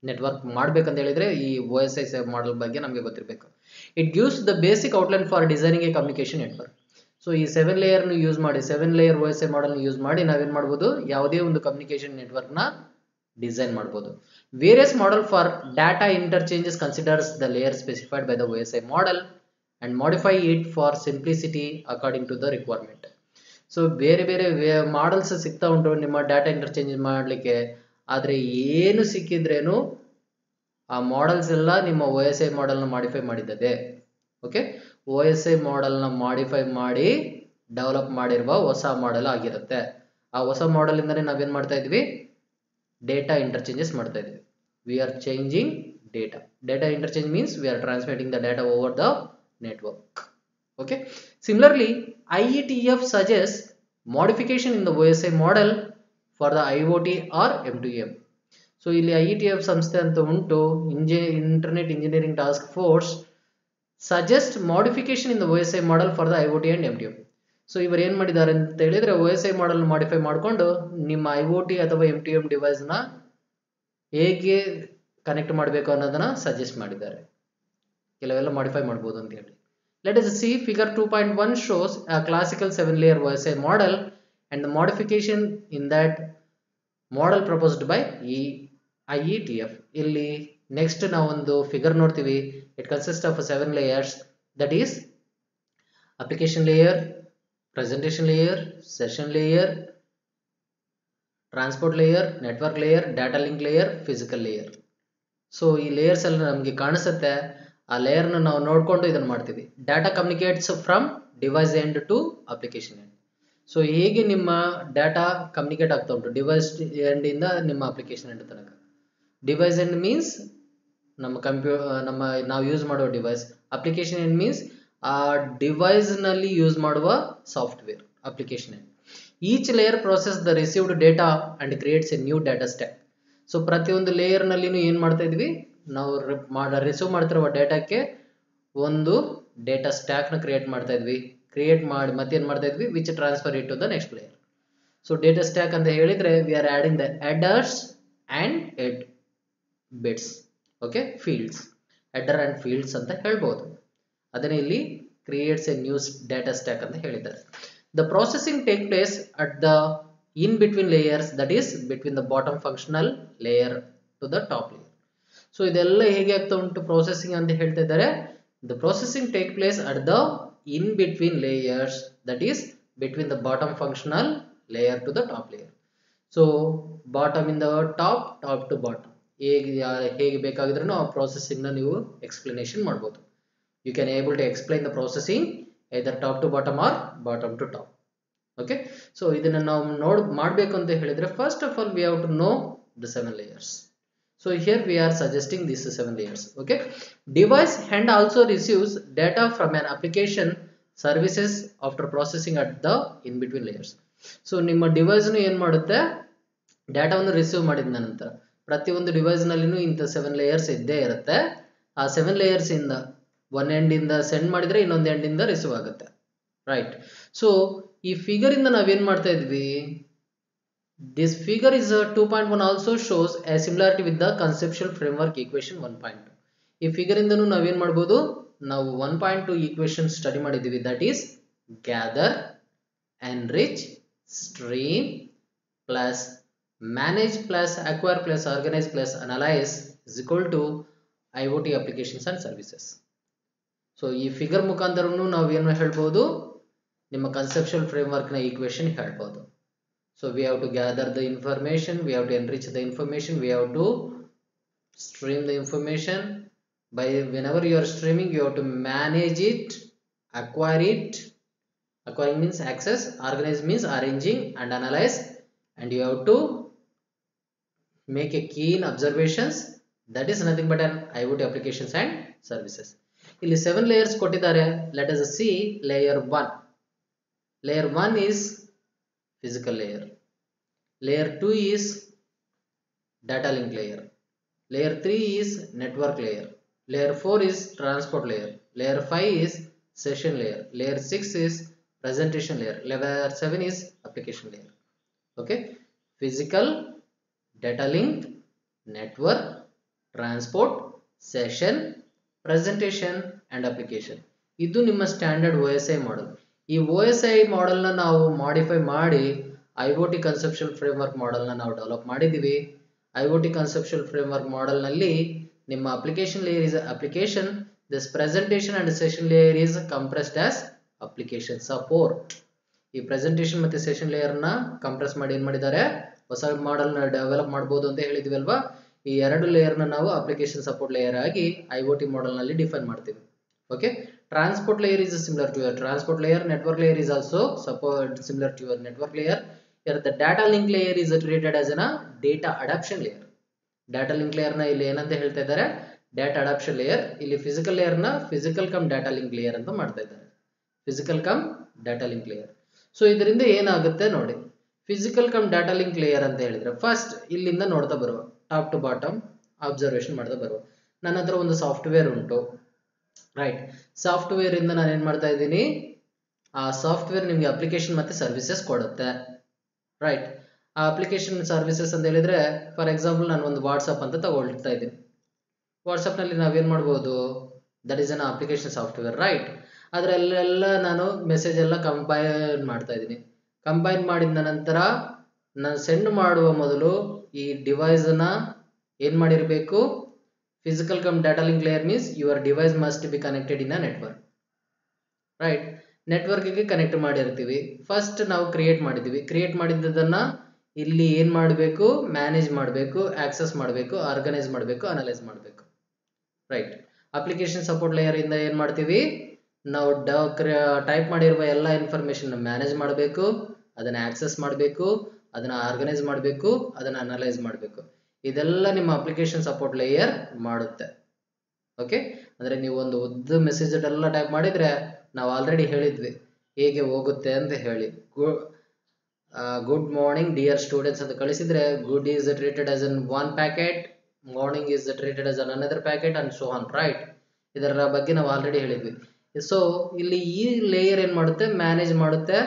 Network ಮಾಡ್ಬೇಕಂತ ಹೇಳಿದ್ರೆ ಈ OSI model ಬಗ್ಗೆ ನಮಗೆ ಗೊತ್ತಿರಬೇಕು. It gives the basic outline for designing a communication network. So ಈ 7 layer ಯೂಸ್ ಮಾಡಿ, 7 layer OSI model ಯೂಸ್ ಮಾಡಿ ನಾವೇನ್ ಮಾಡ್ಬೋದು, ಯಾವುದೇ ಒಂದು ಕಮ್ಯುನಿಕೇಶನ್ ನೆಟ್ವರ್ಕ್ ನ ಡಿಸೈನ್ ಮಾಡ್ಬೋದು. Various model for data interchanges considers the layer specified by the OSI model and modify it for simplicity according to the requirement. So ಬೇರೆ ಬೇರೆ ಮಾಡಲ್ಸ್ ಸಿಗ್ತಾ ಉಂಟು ನಿಮ್ಮ ಡಾಟಾ ಇಂಟರ್ಚೇಂಜ್ ಮಾಡಲಿಕ್ಕೆ. ಆದರೆ ಏನು ಸಿಕ್ಕಿದ್ರೇನು ಆ ಮಾಡಲ್ಸ್ ಎಲ್ಲ ನಿಮ್ಮ OSI ಮಾಡೆಲ್ನ ಮಾಡಿಫೈ ಮಾಡಿದ್ದದೆ. ಓಕೆ, OSI ಮಾಡೆಲ್ನ ಮಾಡಿಫೈ ಮಾಡಿ ಡೆವಲಪ್ ಮಾಡಿರುವ ಹೊಸ ಮಾಡೆಲ್ ಆಗಿರುತ್ತೆ. ಆ ಹೊಸ ಮಾಡೆಲ್ ಇಂದನೇ ನಾವೇನ್ ಮಾಡ್ತಾ ಇದ್ವಿ, ಡೇಟಾ ಇಂಟರ್ಚೇಂಜಸ್ ಮಾಡ್ತಾ ಇದ್ವಿ. V are changing data. Data interchange means we R transmitting the data over the network. Okay, similarly IETF suggests modification in the OSI model for the IoT or M2M. So ಇಲ್ಲಿ IETF ಸಂಸ್ಥೆ ಅಂತ ಉಂಟು, internet engineering task force suggest modification in the OSI model for the IoT and M2M. So ಇವರು ಏನ್ ಮಾಡಿದ್ದಾರೆ ಅಂತ ಹೇಳಿದ್ರೆ OSI model ಮಾಡಿಫೈ ಮಾಡಿಕೊಂಡು ನಿಮ್ಮ IoT ಅಥವಾ M2M ಡಿವೈಸ್ ನ ಹೇಗೆ ಕನೆಕ್ಟ್ ಮಾಡಬೇಕು ಅನ್ನೋದನ್ನ ಸಜೆಸ್ಟ್ ಮಾಡಿದ್ದಾರೆ. ಕೆಲವೆಲ್ಲ ಮಾಡಿಫೈ ಮಾಡಬಹುದು ಅಂತ ಹೇಳಿ. Let us see figure 2.1 shows a classical 7-layer OSI model and the modification in that model proposed by IETF. ಇಲ್ಲಿ ನೆಕ್ಸ್ಟ್ ನಾವು ಒಂದು ಫಿಗರ್ ನೋಡ್ತೀವಿ. It consist of 7 layers, that is application layer, presentation layer, session layer, transport layer, network layer, data link layer, physical layer. So ಈ ಲೇಯರ್ಸ್ ಎಲ್ಲ ನಮಗೆ ಕಾಣಿಸುತ್ತೆ. ಆ ಲೇಯರ್ನ ನಾವು ನೋಡಿಕೊಂಡು ಇದನ್ನು ಮಾಡ್ತೀವಿ. Data communicates from device end to application end. So ಹೇಗೆ ನಿಮ್ಮ ಡಾಟಾ ಕಮ್ಯುನಿಕೇಟ್ ಆಗ್ತಾ ಉಂಟು ಡಿವೈಸ್ ಎಂಡ್ ಇಂದ ನಿಮ್ಮ ಅಪ್ಲಿಕೇಶನ್ ಎಂಡ್ ತನಕ. ಡಿವೈಸ್ ಎಂಡ್ ಮೀನ್ಸ್ ನಮ್ಮ ನಾವು ಯೂಸ್ ಮಾಡುವ ಡಿವೈಸ್. ಅಪ್ಲಿಕೇಶನ್ ಎಂಡ್ ಮೀನ್ಸ್ ಆ ಡಿವೈಸ್ ನಲ್ಲಿ ಯೂಸ್ ಮಾಡುವ software application end. Each layer process the received data and creates a new data stack. So ಪ್ರತಿಯೊಂದು ಲೇಯರ್ ನಲ್ಲಿನೂ ಏನ್ ಮಾಡ್ತಾ ಇದ್ವಿ ನಾವು ರಿಸೀವ್ ಮಾಡ್ತಿರುವ ಡೇಟಾಕ್ಕೆ ಒಂದು ಡೇಟಾ ಸ್ಟ್ಯಾಕ್ ನ ಕ್ರಿಯೇಟ್ ಮಾಡ್ತಾ ಇದ್ವಿ. ಕ್ರಿಯೇಟ್ ಮಾಡಿ ಮತ್ತೆ ಏನ್ ಮಾಡ್ತಾ ಇದ್ವಿ which transfer it to the next layer. So data stack ಅಂತ ಹೇಳಿದ್ರೆ we are adding the headers and head bits. Okay, fields, header and fields ಅಂತ ಹೇಳ್ಬೋದು. ಅದನ್ನ ಇಲ್ಲಿ creates a new data stack ಅಂತ ಹೇಳಿದ್ದಾರೆ. The processing take place at the in between layers, that is between the bottom functional layer to the top layer. So ಇದೆಲ್ಲ ಹೇಗೆ ಆಗ್ತಾ ಉಂಟು processing ಅಂತ ಹೇಳ್ತಾ ಇದ್ದಾರೆ. The processing take place at the in between layers, that is between the bottom functional layer to the top layer. So bottom in the top, top to bottom, ಹೇಗೆ ಬೇಕಾಗಿದ್ರೂ ಆ processing ನ ನೀವು explanation ಮಾಡಬಹುದು. You can able to explain the processing either top to bottom or bottom to top. Okay, so ಇದನ್ನ ನಾವು ಮಾಡಬೇಕು ಅಂತ ಹೇಳಿದ್ರೆ first of all we have to know the 7 layers. So here we are suggesting these 7 layers. Okay, device end also receives data from an application services after processing at the in between layers. So ನಿಮ್ಮ ಡಿವೈಸ್ ಏನು ಮಾಡುತ್ತೆ ಡಾಟಾವನ್ನು ರಿಸೀವ್ ಮಾಡಿದ ನಂತರ ಪ್ರತಿಯೊಂದು ಡಿವೈಸ್ ನಲ್ಲಿನೂ ಇಂಥ 7 ಲೇಯರ್ಸ್ ಇದ್ದೇ ಇರುತ್ತೆ. ಆ 7 ಲೇಯರ್ಸ್ ಇಂದ ಒನ್ ಎಂಡ್ ಇಂದ ಸೆಂಡ್ ಮಾಡಿದ್ರೆ ಇನ್ನೊಂದು ಎಂಡ್ ಇಂದ ರಿಸೀವ್ ಆಗುತ್ತೆ. ರೈಟ್. ಸೊ ಈ ಫಿಗರ್ ಇಂದ ನಾವೇನ್ ಮಾಡ್ತಾ ಇದ್ವಿ, this figure is 2.1 also shows a similarity with the conceptual framework equation 1.2. ಈ ಫಿಗರ್ ಇಂದನೂ ನಾವೇನ್ ಮಾಡ್ಬೋದು, ನಾವು 1.2 ಈಕ್ವೇಶನ್ ಸ್ಟಡಿ ಮಾಡಿದೀವಿ. That is gather, enrich, stream plus manage plus acquire plus organise plus analyse is equal to IoT applications and services. So ಈ ಫಿಗರ್ ಮುಖಾಂತರನು ನಾವು ಏನು ಹೇಳ್ಬೋದು, ನಿಮ್ಮ ಕನ್ಸೆಪ್ಚುಯಲ್ ಫ್ರೇಮ್ವರ್ಕ್ ನ ಈಕ್ವೇಶನ್ ಹೇಳ್ಬೋದು. So we have to gather the information, we have to enrich the information, we have to stream the information. By whenever you are streaming, you have to manage it, acquire it. Acquiring means access, organize means arranging, and analyze, and you have to make a keen observations. That is nothing but an IoT applications and services. ಇಲ್ಲಿ 7 layers ಕೊಟ್ಟಿದ್ದಾರೆ. Let us see layer 1. Layer 1 is physical layer. Layer 2 is data link layer. Layer 3 is network layer. Layer 4 is transport layer. Layer 5 is session layer. Layer 6 is presentation layer. Layer 7 is application layer. Okay, physical, data link, network, transport, session, presentation and application. ಇದು ನಿಮ್ಮ ಸ್ಟ್ಯಾಂಡರ್ಡ್ OSI ಮಾಡೆಲ್. ಈ OSI ಮಾಡೆಲ್ ನ ನಾವು ಮಾಡಿಫೈ ಮಾಡಿ IoT ಕನ್ಸೆಪ್ಚುಯಲ್ ಫ್ರೇಮ್ವರ್ಕ್ ಮಾಡೆಲ್ ನ ನಾವು ಡೆವಲಪ್ ಮಾಡಿದೀವಿ. IoT ಕನ್ಸೆಪ್ಚುಯಲ್ ಫ್ರೇಮ್ವರ್ಕ್ ಮಾಡೆಲ್ ನಲ್ಲಿ ನಿಮ್ಮ application layer is application, this presentation and session layer is compressed as application support. ಈ ಪ್ರೆಸೆಂಟೇಷನ್ ಮತ್ತೆ ಸೆಷನ್ ಲೇಯರ್ ನ ಕಂಪ್ರೆಸ್ ಮಾಡಿ ಏನ್ ಮಾಡಿದ್ದಾರೆ, ಹೊಸ ಮಾಡೆಲ್ ನ ಡೆವಲಪ್ ಮಾಡಬಹುದು ಅಂತ ಹೇಳಿದ್ವಿ ಅಲ್ವಾ. ಈ ಎರಡು ಲೇಯರ್ ನ ನಾವು ಅಪ್ಲಿಕೇಶನ್ ಸಪೋರ್ಟ್ ಲೇಯರ್ ಆಗಿ IoT ಮಾಡೆಲ್ ನಲ್ಲಿ ಡಿಫೈನ್ ಮಾಡ್ತೀವಿ. Okay, transport layer is similar to your transport layer. Network layer is also similar to your network layer. Here the data link layer is treated as a data adaptation layer. Data link layer ನ ಇಲ್ಲಿ ಏನಂತ ಹೇಳ್ತಾ ಇದ್ದಾರೆ, ಡಾಟಾ ಅಡಾಪ್ಷನ್ ಲೇಯರ್. ಇಲ್ಲಿ ಫಿಸಿಕಲ್ ಲೇಯರ್ ನ physical come data link layer ಅಂತ ಮಾಡ್ತಾ ಇದ್ದಾರೆ. Physical come data link layer. So ಇದರಿಂದ ಏನಾಗುತ್ತೆ ನೋಡಿ, physical come data link layer ಅಂತ ಹೇಳಿದ್ರೆ ಫಸ್ಟ್ ಇಲ್ಲಿಂದ ನೋಡ್ತಾ ಬರುವ, ಟಾಪ್ ಟು ಬಾಟಮ್ ಅಬ್ಸರ್ವೇಷನ್ ಮಾಡ್ತಾ ಬರುವ. ನನ್ನ ಹತ್ರ ಒಂದು ಸಾಫ್ಟ್ವೇರ್ ಉಂಟು, ರೈಟ್. ಸಾಫ್ಟ್ವೇರ್ ಇಂದ ನಾನು ಏನ್ ಮಾಡ್ತಾ ಇದ್ದೀನಿ, ಆ ಸಾಫ್ಟ್ವೇರ್ ನಿಮ್ಗೆ ಅಪ್ಲಿಕೇಶನ್ ಮತ್ತೆ ಸರ್ವಿಸಸ್ ಕೊಡುತ್ತೆ, ರೈಟ್. ಆ ಅಪ್ಲಿಕೇಶನ್ ಸರ್ವಿಸಸ್ ಅಂತ ಹೇಳಿದ್ರೆ ಫಾರ್ ಎಕ್ಸಾಂಪಲ್ ನಾನು ಒಂದು ವಾಟ್ಸ್ಆಪ್ ಅಂತ ತಗೊಳ್ತಾ ಇದ್ದೀನಿ. ವಾಟ್ಸ್ಆಪ್ ನಲ್ಲಿ ನಾವೇನ್ ಮಾಡ್ಬೋದು, that is an application software, right. ಅದರಲ್ಲೆಲ್ಲ ನಾನು ಮೆಸೇಜ್ ಎಲ್ಲ ಕಂಪೈಲ್ ಮಾಡ್ತಾ ಇದ್ದೀನಿ. ಕಂಪೈಲ್ ಮಾಡಿದ ನಂತರ ನಾನು ಸೆಂಡ್ ಮಾಡುವ ಮೊದಲು ಈ ಡಿವೈಸ್ ನ ಏನ್ ಮಾಡಿರಬೇಕು, physical come data link layer means your device must be connected in a network, right. ನೆಟ್ವರ್ಕ್ಗೆ ಕನೆಕ್ಟ್ ಮಾಡಿರ್ತೀವಿ. ಫಸ್ಟ್ ನಾವು ಕ್ರಿಯೇಟ್ ಮಾಡಿದ್ದೀವಿ. ಕ್ರಿಯೇಟ್ ಮಾಡಿದ್ದನ್ನು ಇಲ್ಲಿ ಏನು ಮಾಡಬೇಕು, ಮ್ಯಾನೇಜ್ ಮಾಡಬೇಕು, ಆಕ್ಸೆಸ್ ಮಾಡಬೇಕು, ಆರ್ಗನೈಸ್ ಮಾಡಬೇಕು, ಅನಲೈಸ್ ಮಾಡಬೇಕು. ರೈಟ್. ಅಪ್ಲಿಕೇಶನ್ ಸಪೋರ್ಟ್ ಲೇಯರ್ ಇಂದ ಏನು ಮಾಡ್ತೀವಿ, ನಾವು ಟೈಪ್ ಮಾಡಿರುವ ಎಲ್ಲ ಇನ್ಫಾರ್ಮೇಶನ್ ಮ್ಯಾನೇಜ್ ಮಾಡಬೇಕು, ಅದನ್ನು ಆಕ್ಸೆಸ್ ಮಾಡಬೇಕು, ಅದನ್ನು ಆರ್ಗನೈಸ್ ಮಾಡಬೇಕು, ಅದನ್ನು ಅನಲೈಸ್ ಮಾಡಬೇಕು. ಇದೆಲ್ಲ ನಿಮ್ಮ ಅಪ್ಲಿಕೇಶನ್ ಸಪೋರ್ಟ್ ಲೇಯರ್ ಮಾಡುತ್ತೆ. ಓಕೆ, ಅಂದರೆ ನೀವು ಒಂದು ಉದ್ದ ಮೆಸೇಜ್ ಎಲ್ಲ ಟೈಪ್ ಮಾಡಿದರೆ ನಾವು ಆಲ್ರೆಡಿ ಹೇಳಿದ್ವಿ ಹೇಗೆ ಹೋಗುತ್ತೆ ಅಂತ ಹೇಳಿ. ಗುಡ್ ಮಾರ್ನಿಂಗ್ ಡಿಯರ್ ಸ್ಟೂಡೆಂಟ್ಸ್ ಅಂತ ಕಳಿಸಿದ್ರೆ good is treated as an one packet, morning is treated as another packet and so on. Right. ಇದರ ಬಗ್ಗೆ ನಾವು ಆಲ್ರೆಡಿ ಹೇಳಿದ್ವಿ. ಸೊ ಇಲ್ಲಿ ಈ ಲೇಯರ್ ಏನು ಮಾಡುತ್ತೆ, ಮ್ಯಾನೇಜ್ ಮಾಡುತ್ತೆ.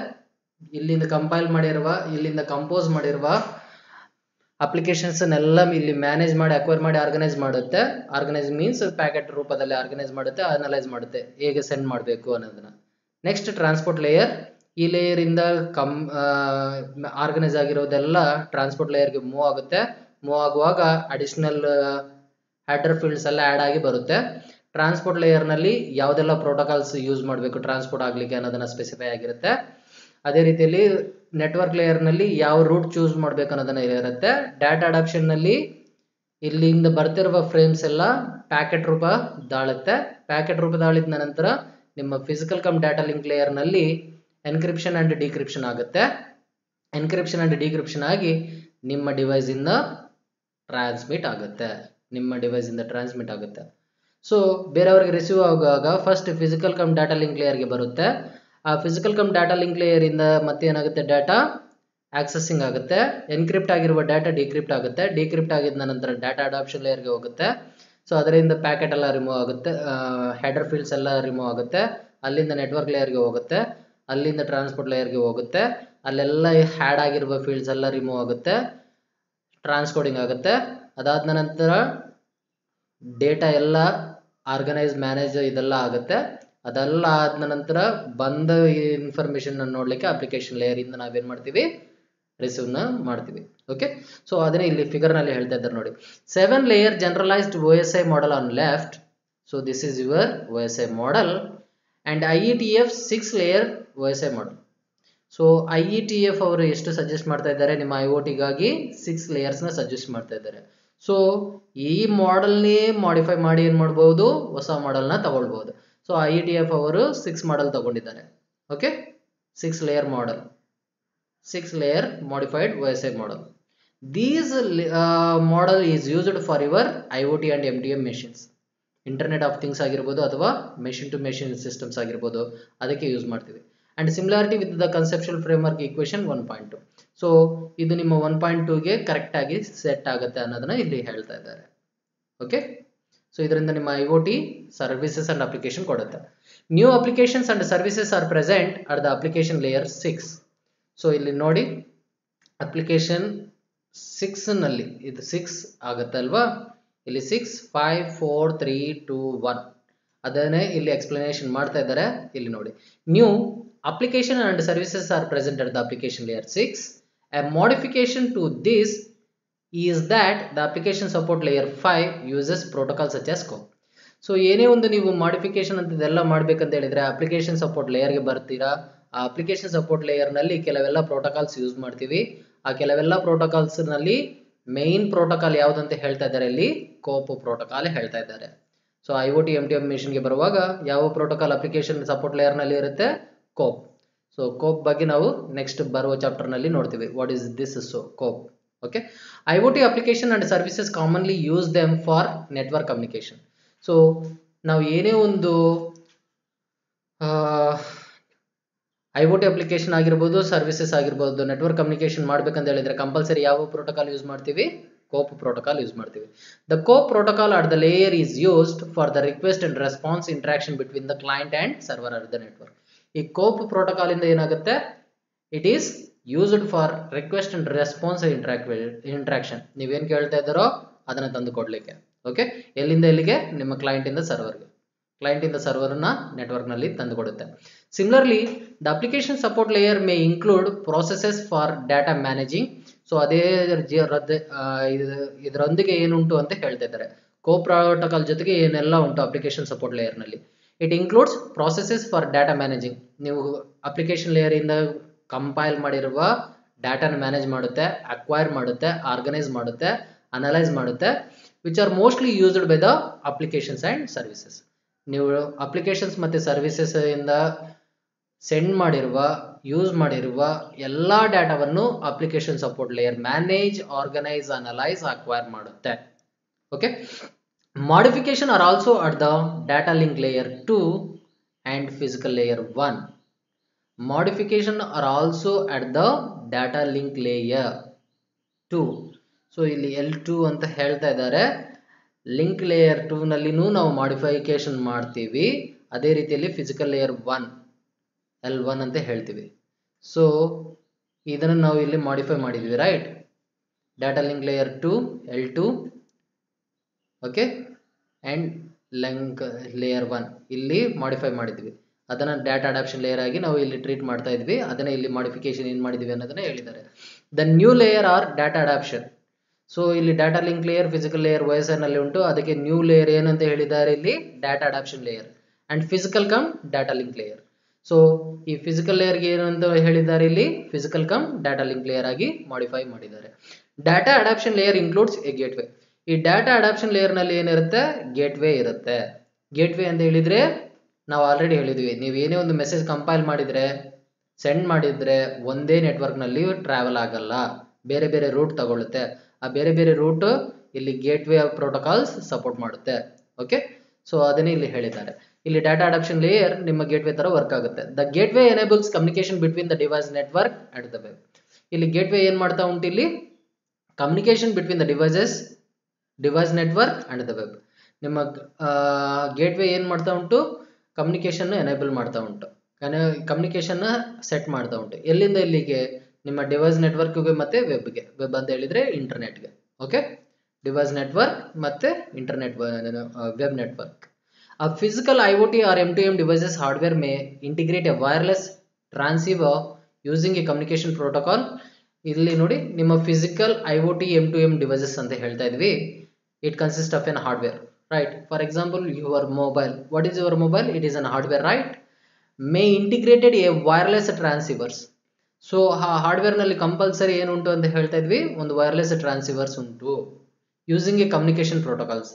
ಇಲ್ಲಿಂದ ಕಂಪೈಲ್ ಮಾಡಿರುವ, ಇಲ್ಲಿಂದ ಕಂಪೋಸ್ ಮಾಡಿರುವ ಅಪ್ಲಿಕೇಶನ್ಸ್ನೆಲ್ಲ ಇಲ್ಲಿ ಮ್ಯಾನೇಜ್ ಮಾಡಿ, ಅಕ್ವೈರ್ ಮಾಡಿ, ಆರ್ಗನೈಸ್ ಮಾಡುತ್ತೆ. ಆರ್ಗನೈಸ್ ಮೀನ್ಸ್ ಪ್ಯಾಕೆಟ್ ರೂಪದಲ್ಲಿ ಆರ್ಗನೈಸ್ ಮಾಡುತ್ತೆ, ಅನಲೈಸ್ ಮಾಡುತ್ತೆ, ಹೇಗೆ ಸೆಂಡ್ ಮಾಡಬೇಕು ಅನ್ನೋದನ್ನ. Next transport layer. ಈ ಲೇಯರ್ ಇಂದ ಆರ್ಗನೈಸ್ ಆಗಿರೋದೆಲ್ಲ ಟ್ರಾನ್ಸ್ಪೋರ್ಟ್ ಲೇಯರ್ಗೆ ಮೂವ್ ಆಗುತ್ತೆ. ಮೂವ್ ಆಗುವಾಗ ಅಡಿಷನಲ್ ಹೆಡರ್ ಫೀಲ್ಡ್ಸ್ ಎಲ್ಲ ಆ್ಯಡ್ ಆಗಿ ಬರುತ್ತೆ. ಟ್ರಾನ್ಸ್ಪೋರ್ಟ್ ಲೇಯರ್ನಲ್ಲಿ ಯಾವುದೆಲ್ಲ ಪ್ರೋಟೋಕಾಲ್ಸ್ ಯೂಸ್ ಮಾಡಬೇಕು ಟ್ರಾನ್ಸ್ಪೋರ್ಟ್ ಆಗಲಿಕ್ಕೆ ಅನ್ನೋದನ್ನ ಸ್ಪೆಸಿಫೈ ಆಗಿರುತ್ತೆ. ಅದೇ ರೀತಿಯಲ್ಲಿ ನೆಟ್ವರ್ಕ್ ಲೇಯರ್ನಲ್ಲಿ ಯಾವ ರೂಟ್ ಚೂಸ್ ಮಾಡಬೇಕು ಅನ್ನೋದನ್ನ ಇರುತ್ತೆ. ಡಾಟಾ ಅಡಾಪ್ಷನ್ನಲ್ಲಿ ಇಲ್ಲಿಂದ ಬರ್ತಿರುವ ಫ್ರೇಮ್ಸ್ ಎಲ್ಲ ಪ್ಯಾಕೆಟ್ ರೂಪ ದಾಳುತ್ತೆ. ಪ್ಯಾಕೆಟ್ ರೂಪ ದಾಳಿದ ನಂತರ ನಿಮ್ಮ ಫಿಸಿಕಲ್ ಕಮ್ ಡಾಟಾ ಲಿಂಕ್ ಲೇಯರ್ನಲ್ಲಿ ಎನ್ಕ್ರಿಪ್ಷನ್ ಆ್ಯಂಡ್ ಡಿಕ್ರಿಪ್ಷನ್ ಆಗುತ್ತೆ. ಎನ್ಕ್ರಿಪ್ಷನ್ ಆ್ಯಂಡ್ ಡಿಕ್ರಿಪ್ಷನ್ ಆಗಿ ನಿಮ್ಮ ಡಿವೈಸಿಂದ ಟ್ರಾನ್ಸ್ಮಿಟ್ ಆಗುತ್ತೆ. ಸೊ ಬೇರೆಯವ್ರಿಗೆ ರಿಸೀವ್ ಆಗುವಾಗ first physical come data link ಲೇಯರ್ಗೆ ಬರುತ್ತೆ. ಆ ಫಿಸಿಕಲ್ ಕಮ್ ಡಾಟಾ ಲಿಂಕ್ ಲೇಯರಿಂದ ಮತ್ತೆ ಏನಾಗುತ್ತೆ, ಡಾಟಾ ಆಕ್ಸೆಸಿಂಗ್ ಆಗುತ್ತೆ. ಎನ್ಕ್ರಿಪ್ಟ್ ಆಗಿರುವ ಡಾಟಾ ಡಿಕ್ರಿಪ್ಟ್ ಆಗುತ್ತೆ. ಡಿಕ್ರಿಪ್ಟ್ ಆಗಿದ ನಂತರ ಡಾಟಾ ಅಡಾಪ್ಷನ್ ಲೇಯರ್ಗೆ ಹೋಗುತ್ತೆ. ಸೊ ಅದರಿಂದ ಪ್ಯಾಕೆಟ್ ಎಲ್ಲ ರಿಮೂವ್ ಆಗುತ್ತೆ, ಹೆಡರ್ ಫೀಲ್ಡ್ಸ್ ಎಲ್ಲ ರಿಮೂವ್ ಆಗುತ್ತೆ. ಅಲ್ಲಿಂದ ನೆಟ್ವರ್ಕ್ ಲೇಯರ್ಗೆ ಹೋಗುತ್ತೆ, ಅಲ್ಲಿಂದ ಟ್ರಾನ್ಸ್ಪೋರ್ಟ್ ಲೇಯರ್ಗೆ ಹೋಗುತ್ತೆ. ಅಲ್ಲೆಲ್ಲ ಹ್ಯಾಡ್ ಆಗಿರುವ ಫೀಲ್ಡ್ಸ್ ಎಲ್ಲ ರಿಮೂವ್ ಆಗುತ್ತೆ, ಟ್ರಾನ್ಸ್ಕೋಡಿಂಗ್ ಆಗುತ್ತೆ. ಅದಾದ ನಂತರ ಡೇಟಾ ಎಲ್ಲ ಆರ್ಗನೈಸ್, ಮ್ಯಾನೇಜ್ ಇದೆಲ್ಲ ಆಗುತ್ತೆ. ಅದೆಲ್ಲ ಆದ ನಂತರ ಬಂದ ಇನ್ಫಾರ್ಮೇಶನ್ ನೋಡ್ಲಿಕ್ಕೆ ಅಪ್ಲಿಕೇಶನ್ ಲೇಯರ್ ಇಂದ ನಾವೇನ್ ಮಾಡ್ತೀವಿ, ರಿಸೀವ್ನ ಮಾಡ್ತೀವಿ. ಓಕೆ, ಸೊ ಅದನ್ನೇ ಇಲ್ಲಿ ಫಿಗರ್ ನಲ್ಲಿ ಹೇಳ್ತಾ ಇದ್ದಾರೆ ನೋಡಿ. 7 layer generalised OSI model on left. So this is your OSI model and IETF 6 layer OSI model. So IETF ಅವರು ಎಷ್ಟು ಸಜೆಸ್ಟ್ ಮಾಡ್ತಾ ಇದ್ದಾರೆ, ನಿಮ್ಮ IoTಗಾಗಿ 6 ಲೇಯರ್ಸ್ನ ಸಜೆಸ್ಟ್ ಮಾಡ್ತಾ ಇದ್ದಾರೆ. ಸೊ ಈ ಮಾಡೆಲ್ನೇ ಮಾಡಿಫೈ ಮಾಡಿ ಏನು ಮಾಡ್ಬೋದು, ಹೊಸ ಮಾಡೆಲ್ನ ತಗೊಳ್ಬಹುದು. ಸೊ IETF ಅವರು 6 ಮಾಡೆಲ್ ತಗೊಂಡಿದ್ದಾರೆ. Okay, 6 layer model, 6 layer modified OSI model. These model is used for your IoT and MDM machines. Internet of things ಆಗಿರ್ಬೋದು ಅಥವಾ ಮೆಷಿನ್ ಟು ಮೆಷಿನ್ ಸಿಸ್ಟಮ್ಸ್ ಆಗಿರ್ಬೋದು, ಅದಕ್ಕೆ ಯೂಸ್ ಮಾಡ್ತೀವಿ. And similarity with the conceptual framework equation 1.2. So ಇದು ನಿಮ್ಮ 1.2ಗೆ ಕರೆಕ್ಟ್ ಆಗಿ ಸೆಟ್ ಆಗುತ್ತೆ ಅನ್ನೋದನ್ನ ಇಲ್ಲಿ ಹೇಳ್ತಾ ಇದ್ದಾರೆ. ಓಕೆ, ಸೊ ಇದರಿಂದ ನಿಮ್ಮ IoT ಸರ್ವಿಸಸ್ ಅಂಡ್ ಅಪ್ಲಿಕೇಶನ್ ಕೊಡುತ್ತೆ. New applications and services are present at the application layer 6. So ಇಲ್ಲಿ ನೋಡಿ, ಅಪ್ಲಿಕೇಶನ್ 6 ನಲ್ಲಿ ಇದು 6 ಆಗುತ್ತಲ್ವಾ, ಇಲ್ಲಿ 6 5 4 3 2 1 ಅದನ್ನೇ ಇಲ್ಲಿ ಎಕ್ಸ್ಪ್ಲನೇಷನ್ ಮಾಡ್ತಾ ಇದ್ದಾರೆ. ಇಲ್ಲಿ ನೋಡಿ, new application and services are present at the application layer 6. A modification to this is that the application support layer 5 uses protocols such as COAP. So ಏನೇ ಒಂದು ನೀವು ಮಾಡಿಫಿಕೇಶನ್ ಅಂತ ಇದೆಲ್ಲ ಮಾಡ್ಬೇಕಂತ ಹೇಳಿದ್ರೆ ಅಪ್ಲಿಕೇಶನ್ ಸಪೋರ್ಟ್ ಲೇಯರ್ಗೆ ಬರ್ತೀರಾ. ಆ ಅಪ್ಲಿಕೇಶನ್ ಸಪೋರ್ಟ್ ಲೇಯರ್ನಲ್ಲಿ ಕೆಲವೆಲ್ಲ ಪ್ರೋಟೋಕಾಲ್ಸ್ ಯೂಸ್ ಮಾಡ್ತೀವಿ. ಆ ಕೆಲವೆಲ್ಲ ಪ್ರೋಟೋಕಾಲ್ಸ್ನಲ್ಲಿ ಮೇನ್ ಪ್ರೋಟೋಕಾಲ್ ಯಾವುದಂತ ಹೇಳ್ತಾ ಇದ್ದಾರೆ, ಇಲ್ಲಿ ಕೋಪ್ ಪ್ರೋಟೋಕಾಲ್ ಹೇಳ್ತಾ ಇದ್ದಾರೆ. ಸೊ IoT MDM ಮಿಷನ್ಗೆ ಬರುವಾಗ ಯಾವ ಪ್ರೋಟೋಕಾಲ್ ಅಪ್ಲಿಕೇಶನ್ ಸಪೋರ್ಟ್ ಲೇಯರ್ನಲ್ಲಿ ಇರುತ್ತೆ, ಕೋಪ್. ಸೊ ಕೋಪ್ ಬಗ್ಗೆ ನಾವು ನೆಕ್ಸ್ಟ್ ಬರುವ ಚಾಪ್ಟರ್ನಲ್ಲಿ ನೋಡ್ತೀವಿ. What is this? So CoAP. Okay, IoT application and services commonly use them for network communication. So ನಾವು ಏನೇ ಒಂದು IoT ಅಪ್ಲಿಕೇಶನ್ ಆಗಿರ್ಬೋದು, ಸರ್ವಿಸಸ್ ಆಗಿರ್ಬೋದು, ನೆಟ್ವರ್ಕ್ ಕಮ್ಯುನಿಕೇಶನ್ ಮಾಡ್ಬೇಕಂತ ಹೇಳಿದ್ರೆ ಕಂಪಲ್ಸರಿ ಯಾವ ಪ್ರೋಟೋಕಾಲ್ ಯೂಸ್ ಮಾಡ್ತೀವಿ, ಕೋಪ್ ಪ್ರೋಟೋಕಾಲ್ ಯೂಸ್ ಮಾಡ್ತೀವಿ. The CoAP protocol at the layer is used for the request and response interaction between the client and server or the network. ಈ ಕೋಪ್ ಪ್ರೋಟೋಕಾಲ್ ಇಂದ ಏನಾಗುತ್ತೆ, it is used for request and response interaction. ನೀವೇನ್ ಕೇಳ್ತಾ ಇದ್ದಾರೋ ಅದನ್ನ ತಂದು ಕೊಡ್ಲಿಕ್ಕೆ. ಓಕೆ, ಎಲ್ಲಿಂದ ಎಲ್ಲಿಗೆ, ನಿಮ್ಮ ಕ್ಲೈಂಟ್ ಇಂದ ಸರ್ವರ್ಗೆ, ಕ್ಲೈಂಟ್ ಇಂದ ಸರ್ವರ್ನ ನೆಟ್ವರ್ಕ್ ನಲ್ಲಿ ತಂದು ಕೊಡುತ್ತೆ. Similarly the application support layer May include processes for data managing. So ಅದೇ ಇದರೊಂದಿಗೆ ಏನುಂಟು ಅಂತ ಹೇಳ್ತಾ ಇದ್ದಾರೆ, ಕೋಪ್ ಪ್ರೋಟೋಕಾಲ್ ಜೊತೆಗೆ ಏನೆಲ್ಲ ಉಂಟು ಅಪ್ಲಿಕೇಶನ್ ಸಪೋರ್ಟ್ ಲೇಯರ್ ನಲ್ಲಿ. It includes processes for data managing. ನೀವು ಅಪ್ಲಿಕೇಶನ್ ಲೇಯರ್ ಇಂದ ಕಂಪೈಲ್ ಮಾಡಿರುವ ಡಾಟಾನ ಮ್ಯಾನೇಜ್ ಮಾಡುತ್ತೆ, ಅಕ್ವೈರ್ ಮಾಡುತ್ತೆ, ಆರ್ಗನೈಸ್ ಮಾಡುತ್ತೆ, ಅನಲೈಸ್ ಮಾಡುತ್ತೆ, which are mostly used by the applications and services. ನೀವು ಅಪ್ಲಿಕೇಶನ್ಸ್ ಮತ್ತು ಸರ್ವಿಸಸ್ ಇಂದ ಸೆಂಡ್ ಮಾಡಿರುವ ಯೂಸ್ ಮಾಡಿರುವ ಎಲ್ಲ ಡಾಟಾವನ್ನು application support layer manage, organise, analyse, acquire ಮಾಡುತ್ತೆ. Okay, modification are also at the data link layer 2 and physical layer 1. Modification are also at the data link layer 2. So ಇಲ್ಲಿ L2 ಅಂತ ಹೇಳ್ತಾ ಇದ್ದಾರೆ. ಲಿಂಕ್ ಲೇಯರ್ 2 ನಲ್ಲಿನೂ ನಾವು ಮಾಡಿಫಿಕೇಶನ್ ಮಾಡ್ತೀವಿ, ಅದೇ ರೀತಿಯಲ್ಲಿ ಫಿಸಿಕಲ್ ಲೇಯರ್ 1 L1 ಅಂತ ಹೇಳ್ತೀವಿ. ಸೊ ಇದನ್ನು ನಾವು ಇಲ್ಲಿ ಮಾಡಿಫೈ ಮಾಡಿದ್ವಿ, right? Data link layer 2 L2, okay, and link layer 1 ಇಲ್ಲಿ ಮಾಡಿಫೈ ಮಾಡಿದ್ವಿ. ಅದನ್ನು ಡಾಟಾ ಅಡಾಪ್ಷನ್ ಲೇಯರ್ ಆಗಿ ನಾವು ಇಲ್ಲಿ ಟ್ರೀಟ್ ಮಾಡ್ತಾ ಇದ್ವಿ. ಅದನ್ನ ಇಲ್ಲಿ ಮಾಡಿಫಿಕೇಶನ್ ಏನು ಮಾಡಿದ್ವಿ ಅನ್ನೋದನ್ನ ಹೇಳಿದ್ದಾರೆ. The new layer are data adoption. So ಇಲ್ಲಿ data link layer physical layer OSI ನಲ್ಲಿ ಉಂಟು. ಅದಕ್ಕೆ ನ್ಯೂ ಲೇಯರ್ ಏನಂತ ಹೇಳಿದ್ದಾರೆ ಇಲ್ಲಿ? Data adoption layer and physical come data link layer. So ಈ ಫಿಸಿಕಲ್ ಲೇಯರ್ಗೆ ಏನಂತ ಹೇಳಿದ್ದಾರೆ ಇಲ್ಲಿ? Physical come data link layer ಆಗಿ ಮಾಡಿಫೈ ಮಾಡಿದ್ದಾರೆ. Data adoption layer includes a gateway. ಈ ಡಾಟಾ ಅಡಾಪ್ಷನ್ ಲೇಯರ್ ನಲ್ಲಿ ಏನಿರುತ್ತೆ? ಗೇಟ್ವೇ ಇರುತ್ತೆ. ಗೇಟ್ವೇ ಅಂತ ಹೇಳಿದ್ರೆ ನಾವು ಆಲ್ರೆಡಿ ಹೇಳಿದ್ವಿ, ನೀವು ಏನೇ ಒಂದು ಮೆಸೇಜ್ ಕಂಪೈಲ್ ಮಾಡಿದ್ರೆ, ಸೆಂಡ್ ಮಾಡಿದ್ರೆ ಒಂದೇ ನೆಟ್ವರ್ಕ್ ನಲ್ಲಿ ಟ್ರಾವೆಲ್ ಆಗಲ್ಲ, ಬೇರೆ ಬೇರೆ ರೂಟ್ ತಗೊಳುತ್ತೆ. ಆ ಬೇರೆ ಬೇರೆ ರೂಟ್ ಇಲ್ಲಿ ಗೇಟ್ವೇ ಪ್ರೋಟೋಕಾಲ್ಸ್ ಸಪೋರ್ಟ್ ಮಾಡುತ್ತೆ. ಓಕೆ, ಸೊ ಅದನ್ನೇ ಇಲ್ಲಿ ಹೇಳಿದ್ದಾರೆ. ಇಲ್ಲಿ ಡಾಟಾ ಅಡಾಪ್ಷನ್ ಲೇಯರ್ ನಿಮ್ಮ ಗೇಟ್ವೇ ತರ ವರ್ಕ್ ಆಗುತ್ತೆ. The gateway enables communication between the device network and the web. ಇಲ್ಲಿ ಗೇಟ್ವೇ ಏನ್ ಮಾಡ್ತಾ ಉಂಟು? ಇಲ್ಲಿ communication between the device network and the web. ನಿಮ್ಮ ಗೇಟ್ವೇ ಏನ್ ಮಾಡ್ತಾ ಉಂಟು? ಕಮ್ಯುನಿಕೇಶನ್ ಎನೇಬಲ್ ಮಾಡ್ತಾ ಉಂಟು, ಕಮ್ಯುನಿಕೇಶನ್ ಸೆಟ್ ಮಾಡ್ತಾ ಉಂಟು. ಎಲ್ಲಿಂದ ಎಲ್ಲಿಗೆ? ನಿಮ್ಮ ಡಿವೈಸ್ ನೆಟ್ವರ್ಕ್ಗೆ ಮತ್ತೆ ವೆಬ್ಗೆ. ವೆಬ್ ಅಂತ ಹೇಳಿದ್ರೆ ಇಂಟರ್ನೆಟ್ಗೆ. ಓಕೆ, ಡಿವೈಸ್ ನೆಟ್ವರ್ಕ್ ಮತ್ತೆ internet web network. A physical IoT or M2M devices hardware may integrate a wireless transceiver using a communication protocol. ಇಲ್ಲಿ ನೋಡಿ, ನಿಮ್ಮ ಫಿಸಿಕಲ್ IoT M2M devices ಅಂತ ಹೇಳ್ತಾ ಇದ್ವಿ. It consists of an hardware, right? For example, your mobile. What is your mobile? It is an hardware, right? May integrated a wireless transceivers. So ಆ ಹಾರ್ಡ್ವೇರ್ ನಲ್ಲಿ ಕಂಪಲ್ಸರಿ ಏನುಂಟು ಅಂತ ಹೇಳ್ತಾ ಇದ್ವಿ? ಒಂದು ವೈರ್ಲೆಸ್ ಟ್ರಾನ್ಸಿವರ್ಸ್ ಉಂಟು, using a communication protocols.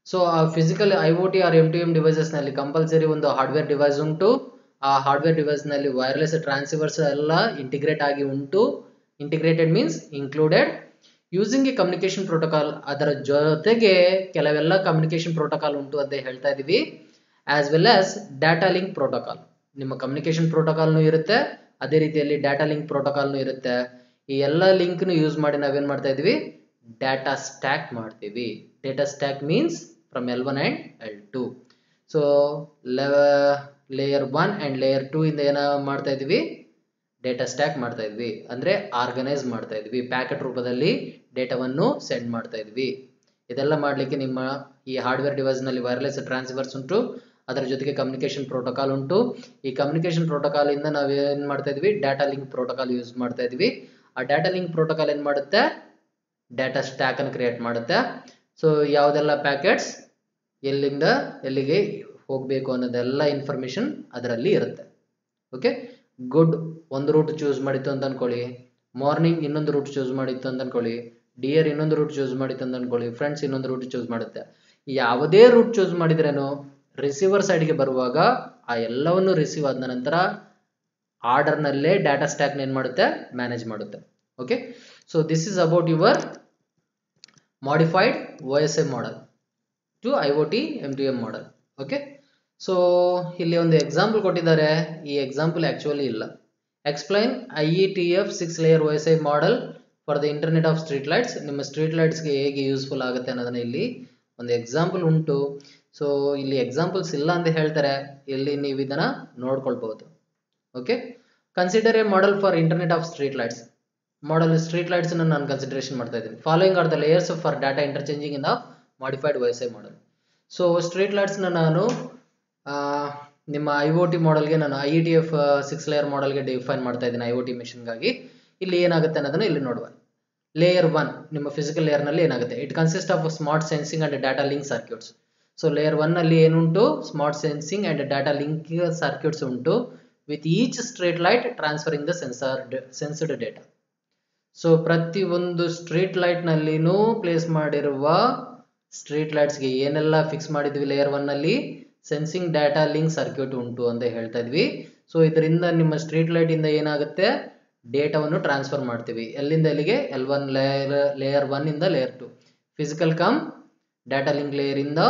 So ಆ physical IoT or M2M devices ನಲ್ಲಿ ಕಂಪಲ್ಸರಿ ಒಂದು ಹಾರ್ಡ್ವೇರ್ ಡಿವೈಸ್ ಉಂಟು. ಆ ಹಾರ್ಡ್ವೇರ್ ಡಿವೈಸ್ ನಲ್ಲಿ ವೈರ್ಲೆಸ್ ಟ್ರಾನ್ಸಿವರ್ಸ್ ಎಲ್ಲ ಇಂಟಿಗ್ರೇಟ್ ಆಗಿ ಉಂಟು. Integrated means included. Using a communication protocol, ಅದರ ಜೊತೆಗೆ ಕೆಲವೆಲ್ಲ ಕಮ್ಯುನಿಕೇಶನ್ ಪ್ರೋಟೋಕಾಲ್ ಉಂಟು ಅಂತ ಹೇಳ್ತಾ ಇದೀವಿ. As well as data link protocol. ನಿಮ್ಮ ಕಮ್ಯುನಿಕೇಶನ್ ಪ್ರೋಟೋಕಾಲ್ನು ಇರುತ್ತೆ, ಅದೇ ರೀತಿಯಲ್ಲಿ ಡಾಟಾ ಲಿಂಕ್ ಪ್ರೋಟೋಕಾಲ್ನು ಇರುತ್ತೆ. ಈ ಎಲ್ಲ ಲಿಂಕ್ನು ಯೂಸ್ ಮಾಡಿ ನಾವೇನ್ ಮಾಡ್ತಾ ಇದೀವಿ? ಡಾಟಾ ಸ್ಟ್ಯಾಕ್ ಮಾಡ್ತೀವಿ. Data stack means from L1 and L2. So layer 1 and layer 2 ಇಂದ ಏನ ಮಾಡ್ತಾ ಇದೀವಿ? ಡೇಟಾ ಸ್ಟ್ಯಾಕ್ ಮಾಡ್ತಾ ಇದ್ವಿ, ಅಂದ್ರೆ ಆರ್ಗನೈಸ್ ಮಾಡ್ತಾ ಇದ್ವಿ, ಪ್ಯಾಕೆಟ್ ರೂಪದಲ್ಲಿ ಡೇಟಾವನ್ನು ಸೆಂಡ್ ಮಾಡ್ತಾ ಇದ್ವಿ. ಇದೆಲ್ಲ ಮಾಡ್ಲಿಕ್ಕೆ ನಿಮ್ಮ ಈ ಹಾರ್ಡ್ವೇರ್ ಡಿವೈಸ್ ನಲ್ಲಿ ವೈರ್ಲೆಸ್ ಟ್ರಾನ್ಸ್ಫರ್ಸ್ ಉಂಟು, ಅದರ ಜೊತೆಗೆ ಕಮ್ಯುನಿಕೇಶನ್ ಪ್ರೋಟೋಕಾಲ್ ಉಂಟು. ಈ ಕಮ್ಯುನಿಕೇಶನ್ ಪ್ರೋಟೋಕಾಲ್ ಇಂದ ನಾವು ಏನ್ ಮಾಡ್ತಾ ಇದ್ವಿ? ಡಾಟಾ ಲಿಂಕ್ ಪ್ರೋಟೋಕಾಲ್ ಯೂಸ್ ಮಾಡ್ತಾ ಇದ್ವಿ. ಆ ಡಾಟಾ ಲಿಂಕ್ ಪ್ರೋಟೋಕಾಲ್ ಏನ್ ಮಾಡುತ್ತೆ? ಡಾಟಾ ಸ್ಟ್ಯಾಕ್ ಅನ್ನು ಕ್ರಿಯೇಟ್ ಮಾಡುತ್ತೆ. ಸೊ ಯಾವುದೆಲ್ಲ ಪ್ಯಾಕೆಟ್ಸ್ ಎಲ್ಲಿಂದ ಎಲ್ಲಿಗೆ ಹೋಗಬೇಕು ಅನ್ನೋದೆಲ್ಲ ಇನ್ಫಾರ್ಮೇಶನ್ ಅದರಲ್ಲಿ ಇರುತ್ತೆ. ಓಕೆ, ಗುಡ್ ಒಂದು ರೂಟ್ ಚೂಸ್ ಮಾಡಿತ್ತು ಅಂತ ಅನ್ಕೊಳ್ಳಿ, ಮಾರ್ನಿಂಗ್ ಇನ್ನೊಂದು ರೂಟ್ ಚೂಸ್ ಮಾಡಿತ್ತು ಅಂತ ಅನ್ಕೊಳ್ಳಿ, ಡಿಯರ್ ಇನ್ನೊಂದು ರೂಟ್ ಚೂಸ್ ಮಾಡಿತ್ತು ಅಂತ ಅನ್ಕೊಳ್ಳಿ, ಫ್ರೆಂಡ್ಸ್ ಇನ್ನೊಂದು ರೂಟ್ ಚೂಸ್ ಮಾಡುತ್ತೆ. ಯಾವುದೇ ರೂಟ್ ಚೂಸ್ ಮಾಡಿದ್ರೇನು ರಿಸೀವರ್ ಸೈಡ್ಗೆ ಬರುವಾಗ ಆ ಎಲ್ಲವನ್ನು ರಿಸೀವ್ ಆದ ನಂತರ ಆರ್ಡರ್ ನಲ್ಲೇ ಡಾಟಾ ಸ್ಟ್ಯಾಕ್ ಏನ್ ಮಾಡುತ್ತೆ? ಮ್ಯಾನೇಜ್ ಮಾಡುತ್ತೆ. Okay, so this is about your modified OSI model to IoT M2M model. Okay, so ಇಲ್ಲಿ ಒಂದು ಎಕ್ಸಾಂಪಲ್ ಕೊಟ್ಟಿದ್ದಾರೆ. ಈ ಎಕ್ಸಾಂಪಲ್ ಆಕ್ಚುಲಿ ಇಲ್ಲ. Explain IETF 6 layer OSI model for the internet of street lights. ನಿಮ್ಮ ಸ್ಟ್ರೀಟ್ ಲೈಟ್ಸ್ಗೆ ಹೇಗೆ ಯೂಸ್ಫುಲ್ ಆಗುತ್ತೆ ಅನ್ನೋದನ್ನ ಇಲ್ಲಿ ಒಂದು ಎಕ್ಸಾಂಪಲ್ ಉಂಟು. ಸೊ ಇಲ್ಲಿ ಎಕ್ಸಾಂಪಲ್ಸ್ ಇಲ್ಲ ಅಂತ ಹೇಳ್ತಾರೆ, ಇಲ್ಲಿ ನೀವು ಇದನ್ನ ನೋಡ್ಕೊಳ್ಬಹುದು. Okay, consider a model for internet of street lights. Model street lights ನಾನು ಕನ್ಸಿಡರೇಷನ್ ಮಾಡ್ತಾ ಇದ್ದೀನಿ. Following are the layers for data interchanging in the modified OSI model. So street lights ನಾನು ನಿಮ್ಮ IoT ಮಾಡೆಲ್ಗೆ ನಾನು IETF 6 ಲೇಯರ್ ಮಾಡೆಲ್ಗೆ ಡಿಫೈನ್ ಮಾಡ್ತಾ ಇದ್ದೀನಿ IoT ಮಿಷನ್ಗಾಗಿ. ಇಲ್ಲಿ ಏನಾಗುತ್ತೆ ಅನ್ನೋದನ್ನ ಇಲ್ಲಿ ನೋಡುವ. ಲೇಯರ್ 1 ನಿಮ್ಮ ಫಿಸಿಕಲ್ ಲೇಯರ್ ನಲ್ಲಿ ಏನಾಗುತ್ತೆ? It consist of smart sensing and data link circuits. So layer 1 ಅಲ್ಲಿ ಏನುಂಟು, smart sensing and data link circuits ಉಂಟು with each street light transferring the sensed data. So ಪ್ರತಿ ಒಂದು ಸ್ಟ್ರೀಟ್ ಲೈಟ್ ನಲ್ಲಿನೂ ಪ್ಲೇಸ್ ಮಾಡಿರುವ ಸ್ಟ್ರೀಟ್ ಲೈಟ್ಸ್ಗೆ ಏನೆಲ್ಲ ಫಿಕ್ಸ್ ಮಾಡಿದ್ವಿ ಲೇಯರ್ 1 ಅಲ್ಲಿ, ಸೆನ್ಸಿಂಗ್ ಡಾಟಾ ಲಿಂಕ್ ಸರ್ಕ್ಯೂಟ್ ಉಂಟು ಅಂತ ಹೇಳ್ತಾ ಇದ್ವಿ. ಸೊ ಇದರಿಂದ ನಿಮ್ಮ ಸ್ಟ್ರೀಟ್ ಲೈಟ್ ಇಂದ ಏನಾಗುತ್ತೆ, ಡೇಟಾವನ್ನು ಟ್ರಾನ್ಸ್ಫರ್ ಮಾಡ್ತೀವಿ. ಎಲ್ಲಿಂದ ಎಲ್ಲಿಗೆ, L1 ಲೇಯರ್ 1 ಇಂದ layer 2, physical come data link layer ಇಂದ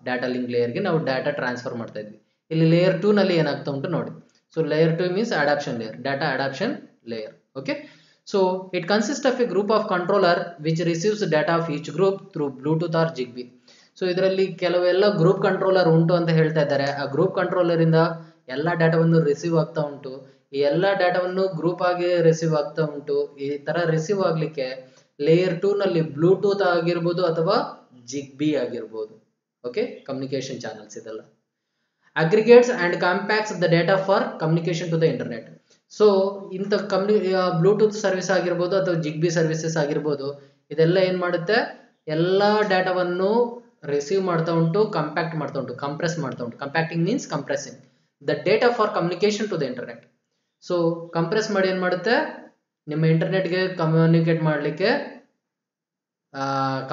ಡಾಟಾ ಲಿಂಕ್ ಲೇಯರ್ಗೆ ನಾವು ಡಾಟಾ ಟ್ರಾನ್ಸ್ಫರ್ ಮಾಡ್ತಾ ಇದ್ವಿ. ಇಲ್ಲಿ ಲೇಯರ್ 2 ನಲ್ಲಿ ಏನಾಗ್ತಾ ಉಂಟು ನೋಡಿ. So layer 2 means adoption layer, data adoption layer. Okay, so it consists of a group of controller which receives data of each group through Bluetooth or Zigbee. So ಇದರಲ್ಲಿ ಕೆಲವೆಲ್ಲ ಗ್ರೂಪ್ ಕಂಟ್ರೋಲರ್ ಉಂಟು ಅಂತ ಹೇಳ್ತಾ ಇದ್ದಾರೆ. ಆ ಗ್ರೂಪ್ ಕಂಟ್ರೋಲರ್ ಇಂದ ಎಲ್ಲ ಡಾಟಾವನ್ನು ರಿಸೀವ್ ಆಗ್ತಾ ಉಂಟು. ಈ ಎಲ್ಲ ಡಾಟಾವನ್ನು ಗ್ರೂಪ್ ಆಗಿ ರಿಸೀವ್ ಆಗ್ತಾ ಉಂಟು. ಈ ತರ ರಿಸೀವ್ ಆಗ್ಲಿಕ್ಕೆ ಲೇಯರ್ 2 ನಲ್ಲಿ ಬ್ಲೂಟೂತ್ ಆಗಿರ್ಬೋದು ಅಥವಾ ಜಿಗ್ಬಿ ಆಗಿರ್ಬೋದು. ಓಕೆ, ಕಮ್ಯುನಿಕೇಶನ್ ಚಾನಲ್ಸ್ ಇದೆಲ್ಲ. Aggregates and compacts the data for communication to the internet. So ಇಂಥ ಬ್ಲೂಟೂತ್ ಸರ್ವಿಸ್ ಆಗಿರ್ಬೋದು ಅಥವಾ ಜಿಗ್ಬಿ ಸರ್ವಿಸಸ್ ಆಗಿರ್ಬೋದು, ಇದೆಲ್ಲ ಏನ್ ಮಾಡುತ್ತೆ, ಎಲ್ಲಾ ಡಾಟಾವನ್ನು ರಿಸೀವ್ ಮಾಡ್ತಾ ಉಂಟು, ಕಂಪ್ಯಾಕ್ಟ್ ಮಾಡ್ತಾ ಉಂಟು, ಕಂಪ್ರೆಸ್ ಮಾಡ್ತಾ ಉಂಟು. Compacting means compressing the data for communication to the internet. So compress ಮಾಡಿ ಏನ್ ಮಾಡುತ್ತೆ, ನಿಮ್ಮ ಇಂಟರ್ನೆಟ್ಗೆ ಕಮ್ಯುನಿಕೇಟ್ ಮಾಡಲಿಕ್ಕೆ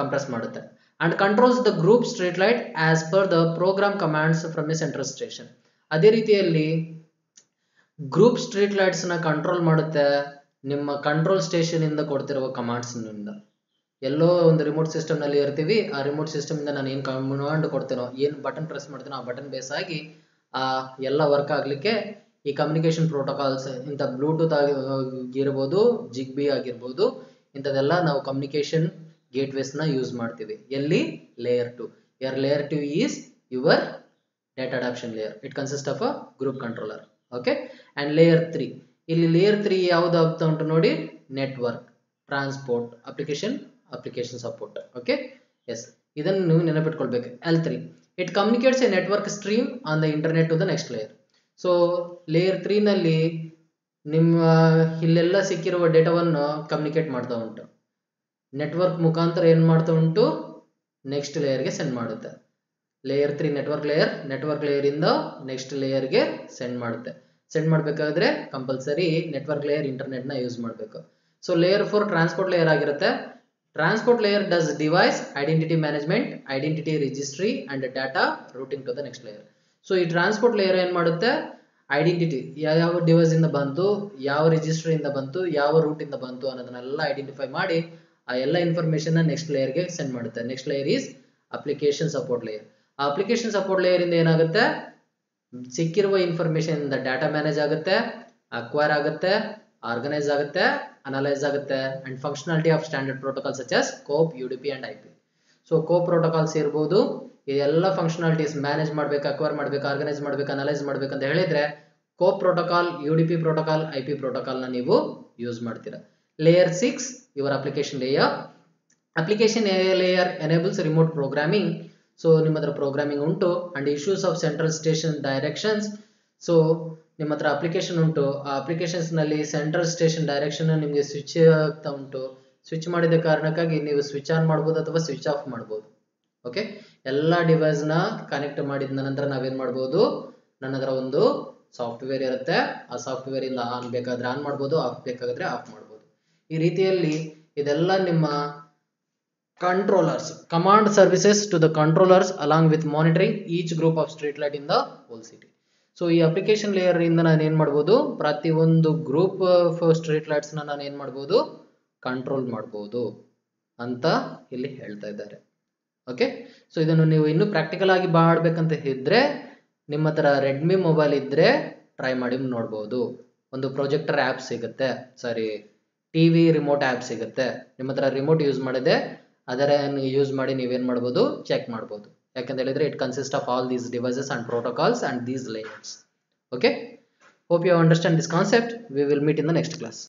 ಕಂಪ್ರೆಸ್ ಮಾಡುತ್ತೆ. And controls the group street light as per the program commands from a central station. ಅದೇ ರೀತಿಯಲ್ಲಿ ಗ್ರೂಪ್ ಸ್ಟ್ರೀಟ್ ಲೈಟ್ಸ್ ನ ಕಂಟ್ರೋಲ್ ಮಾಡುತ್ತೆ ನಿಮ್ಮ ಕಂಟ್ರೋಲ್ ಸ್ಟೇಷನ್ ಇಂದ ಕೊಡ್ತಿರುವ ಕಮಾಂಡ್ಸ್ ನಿಂದ. ಎಲ್ಲೋ ಒಂದು ರಿಮೋಟ್ ಸಿಸ್ಟಮ್ ನಲ್ಲಿ ಇರ್ತೀವಿ, ಆ ರಿಮೋಟ್ ಸಿಸ್ಟಮ್ ಇಂದ ನಾನು ಏನ್ ಕಮಾಂಡ್ ಕೊಡ್ತೇನೋ, ಏನ್ ಬಟನ್ ಪ್ರೆಸ್ ಮಾಡ್ತೇನೋ, ಆ ಬಟನ್ ಬೇಸ್ ಆಗಿ ಆ ಎಲ್ಲ ವರ್ಕ್ ಆಗ್ಲಿಕ್ಕೆ ಈ ಕಮ್ಯುನಿಕೇಶನ್ ಪ್ರೋಟೋಕಾಲ್ಸ್, ಇಂಥ ಬ್ಲೂಟೂತ್ ಆಗಿರ್ಬೋದು, ಜಿಗ್ಬಿ ಆಗಿರ್ಬೋದು, ಇಂಥದೆಲ್ಲ ನಾವು ಕಮ್ಯುನಿಕೇಶನ್ ಗೇಟ್ವೇಸ್ ನ ಯೂಸ್ ಮಾಡ್ತೀವಿ. ಎಲ್ಲಿ, ಲೇಯರ್ 2. ಯರ್ layer 2 is your data adoption layer. It consist of a group controller. Okay, and layer 3, ಇಲ್ಲಿ ಲೇಯರ್ 3 ಯಾವ್ದು ಆಗ್ತಾ ಉಂಟು ನೋಡಿ, network, transport, application support. Okay, yes, ಇದನ್ನು ನೀವು ನೆನಪಿಟ್ಕೊಳ್ಬೇಕು. L3, it communicates a network stream on the internet to the next layer. So layer 3 ನಲ್ಲಿ ನಿಮ್ಮ ಇಲ್ಲೆಲ್ಲ ಸಿಕ್ಕಿರುವ ಡೇಟಾವನ್ನು ಕಮ್ಯುನಿಕೇಟ್ ಮಾಡ್ತಾ ಉಂಟು. ನೆಟ್ವರ್ಕ್ ಮುಖಾಂತರ ಏನ್ ಮಾಡ್ತಾ ಉಂಟು, ನೆಕ್ಸ್ಟ್ ಲೇಯರ್ಗೆ ಸೆಂಡ್ ಮಾಡುತ್ತೆ. ಲೇಯರ್ 3 ನೆಟ್ವರ್ಕ್ ಲೇಯರ್ ಇಂದ ನೆಕ್ಸ್ಟ್ ಲೇಯರ್ಗೆ ಸೆಂಡ್ ಮಾಡುತ್ತೆ. ಸೆಂಡ್ ಮಾಡಬೇಕಾದ್ರೆ ಕಂಪಲ್ಸರಿ ನೆಟ್ವರ್ಕ್ ಲೇಯರ್ ಇಂಟರ್ನೆಟ್ ನ ಯೂಸ್ ಮಾಡಬೇಕು. ಸೊ ಲೇಯರ್ 4 ಟ್ರಾನ್ಸ್ಪೋರ್ಟ್ ಲೇಯರ್ ಆಗಿರುತ್ತೆ. Transport layer does device identity management, identity registry and data routing to the next layer. So ಈ ಟ್ರಾನ್ಸ್ಪೋರ್ಟ್ ಲೇಯರ್ ಏನ್ ಮಾಡುತ್ತೆ, ಐಡೆಂಟಿಟಿ ಯಾವ ಡಿವೈಸ್ ಇಂದ ಬಂತು, ಯಾವ ರಿಜಿಸ್ಟ್ರಿ ಇಂದ ಬಂತು, ಯಾವ ರೂಟ್ ಇಂದ ಬಂತು ಅನ್ನೋದನ್ನೆಲ್ಲ ಐಡೆಂಟಿಫೈ ಮಾಡಿ ಆ ಎಲ್ಲ ಇನ್ಫಾರ್ಮೇಶನ್ ನೆಕ್ಸ್ಟ್ ಲೇಯರ್ಗೆ ಸೆಂಡ್ ಮಾಡುತ್ತೆ. Next layer is application support layer. ಆ ಅಪ್ಲಿಕೇಶನ್ ಸಪೋರ್ಟ್ ಲೇಯರ್ ಇಂದ ಏನಾಗುತ್ತೆ, ಸಿಕ್ಕಿರುವ ಇನ್ಫಾರ್ಮೇಶನ್ ಇಂದ ಡಾಟಾ ಮ್ಯಾನೇಜ್ ಆಗುತ್ತೆ, ಅಕ್ವೈರ್ ಆಗುತ್ತೆ, ಆರ್ಗನೈಸ್ ಆಗುತ್ತೆ, ಅನಲೈಸ್ ಆಗುತ್ತೆ, and functionality of standard protocol such as CoAP, UDP and IP. So CoAP protocols ಇರ್ಬೋದು, ಇದೆಲ್ಲ ಫಂಕ್ಷನಾಲಿಟೀಸ್ ಮ್ಯಾನೇಜ್ ಮಾಡ್ಬೇಕು, ಅಕ್ವೈರ್ ಮಾಡ್ಬೇಕು, ಆರ್ಗನೈಸ್ ಮಾಡ್ಬೇಕು, ಅನಲೈಸ್ ಮಾಡ್ಬೇಕು ಅಂತ ಹೇಳಿದ್ರೆ CoAP protocol, UDP protocol, IP protocol ನ ನೀವು ಯೂಸ್ ಮಾಡ್ತೀರಾ. Layer 6 your application layer. Application layer enables remote programming. So ನಿಮ್ಮ ಹತ್ರ ಪ್ರೋಗ್ರಾಮಿಂಗ್ ಉಂಟು and issues of central station directions. So ನಿಮ್ಮ ಹತ್ರ ಅಪ್ಲಿಕೇಶನ್ ಉಂಟು, ಆ ಅಪ್ಲಿಕೇಶನ್ಸ್ ನಲ್ಲಿ ಸೆಂಟ್ರಲ್ ಸ್ಟೇಷನ್ ಡೈರೆಕ್ಷನ್ ನಿಮಗೆ ಸ್ವಿಚ್ ಆಗ್ತಾ ಉಂಟು. ಸ್ವಿಚ್ ಮಾಡಿದ ಕಾರಣಕ್ಕಾಗಿ ನೀವು ಸ್ವಿಚ್ ಆನ್ ಮಾಡಬಹುದು ಅಥವಾ ಸ್ವಿಚ್ ಆಫ್ ಮಾಡಬಹುದು. ಓಕೆ, ಎಲ್ಲ ಡಿವೈಸ್ ನ ಕನೆಕ್ಟ್ ಮಾಡಿದ ನಂತರ ನಾವೇನ್ ಮಾಡಬಹುದು, ನನ್ನ ಹತ್ರ ಒಂದು ಸಾಫ್ಟ್ವೇರ್ ಇರುತ್ತೆ, ಆ ಸಾಫ್ಟ್ವೇರ್ ಇಂದ ಆನ್ ಬೇಕಾದ್ರೆ ಆನ್ ಮಾಡಬಹುದು, ಆಫ್ ಬೇಕಾದ್ರೆ ಆಫ್ ಮಾಡಬಹುದು. ಈ ರೀತಿಯಲ್ಲಿ ಇದೆಲ್ಲ ನಿಮ್ಮ controllers, command services to the controllers along with monitoring each group of street light in the whole city. So ಈ ಅಪ್ಲಿಕೇಶನ್ ಲೇಯರ್ ಇಂದ ನಾನು ಏನ್ ಮಾಡಬಹುದು, ಪ್ರತಿ ಒಂದು ಗ್ರೂಪ್ ಸ್ಟ್ರೀಟ್ ಲೈಟ್ಸ್ ನ ನಾನು ಏನ್ ಮಾಡಬಹುದು, ಕಂಟ್ರೋಲ್ ಮಾಡಬಹುದು ಅಂತ ಇಲ್ಲಿ ಹೇಳ್ತಾ ಇದ್ದಾರೆ. ಓಕೆ, ಸೊ ಇದನ್ನು ನೀವು ಇನ್ನೂ ಪ್ರಾಕ್ಟಿಕಲ್ ಆಗಿ ಮಾಡ್ಬೇಕಂತ ಇದ್ರೆ ನಿಮ್ಮ ಹತ್ರ ರೆಡ್ಮಿ ಮೊಬೈಲ್ ಇದ್ರೆ ಟ್ರೈ ಮಾಡಿ ನೋಡಬಹುದು. ಒಂದು ಪ್ರೊಜೆಕ್ಟರ್ ಆ್ಯಪ್ ಸಿಗುತ್ತೆ, ಸಾರಿ ಟಿವಿ ರಿಮೋಟ್ ಆ್ಯಪ್ ಸಿಗುತ್ತೆ. ನಿಮ್ಮ ಹತ್ರ ರಿಮೋಟ್ ಯೂಸ್ ಮಾಡಿದೆ, ಅದರ ಯೂಸ್ ಮಾಡಿ ನೀವೇನ್ ಮಾಡಬಹುದು, ಚೆಕ್ ಮಾಡಬಹುದು. ಯಾಕಂತ ಹೇಳಿದ್ರೆ it consist of all these devices and protocols and these layers. Okay, hope you understand this concept. We will meet in the next class.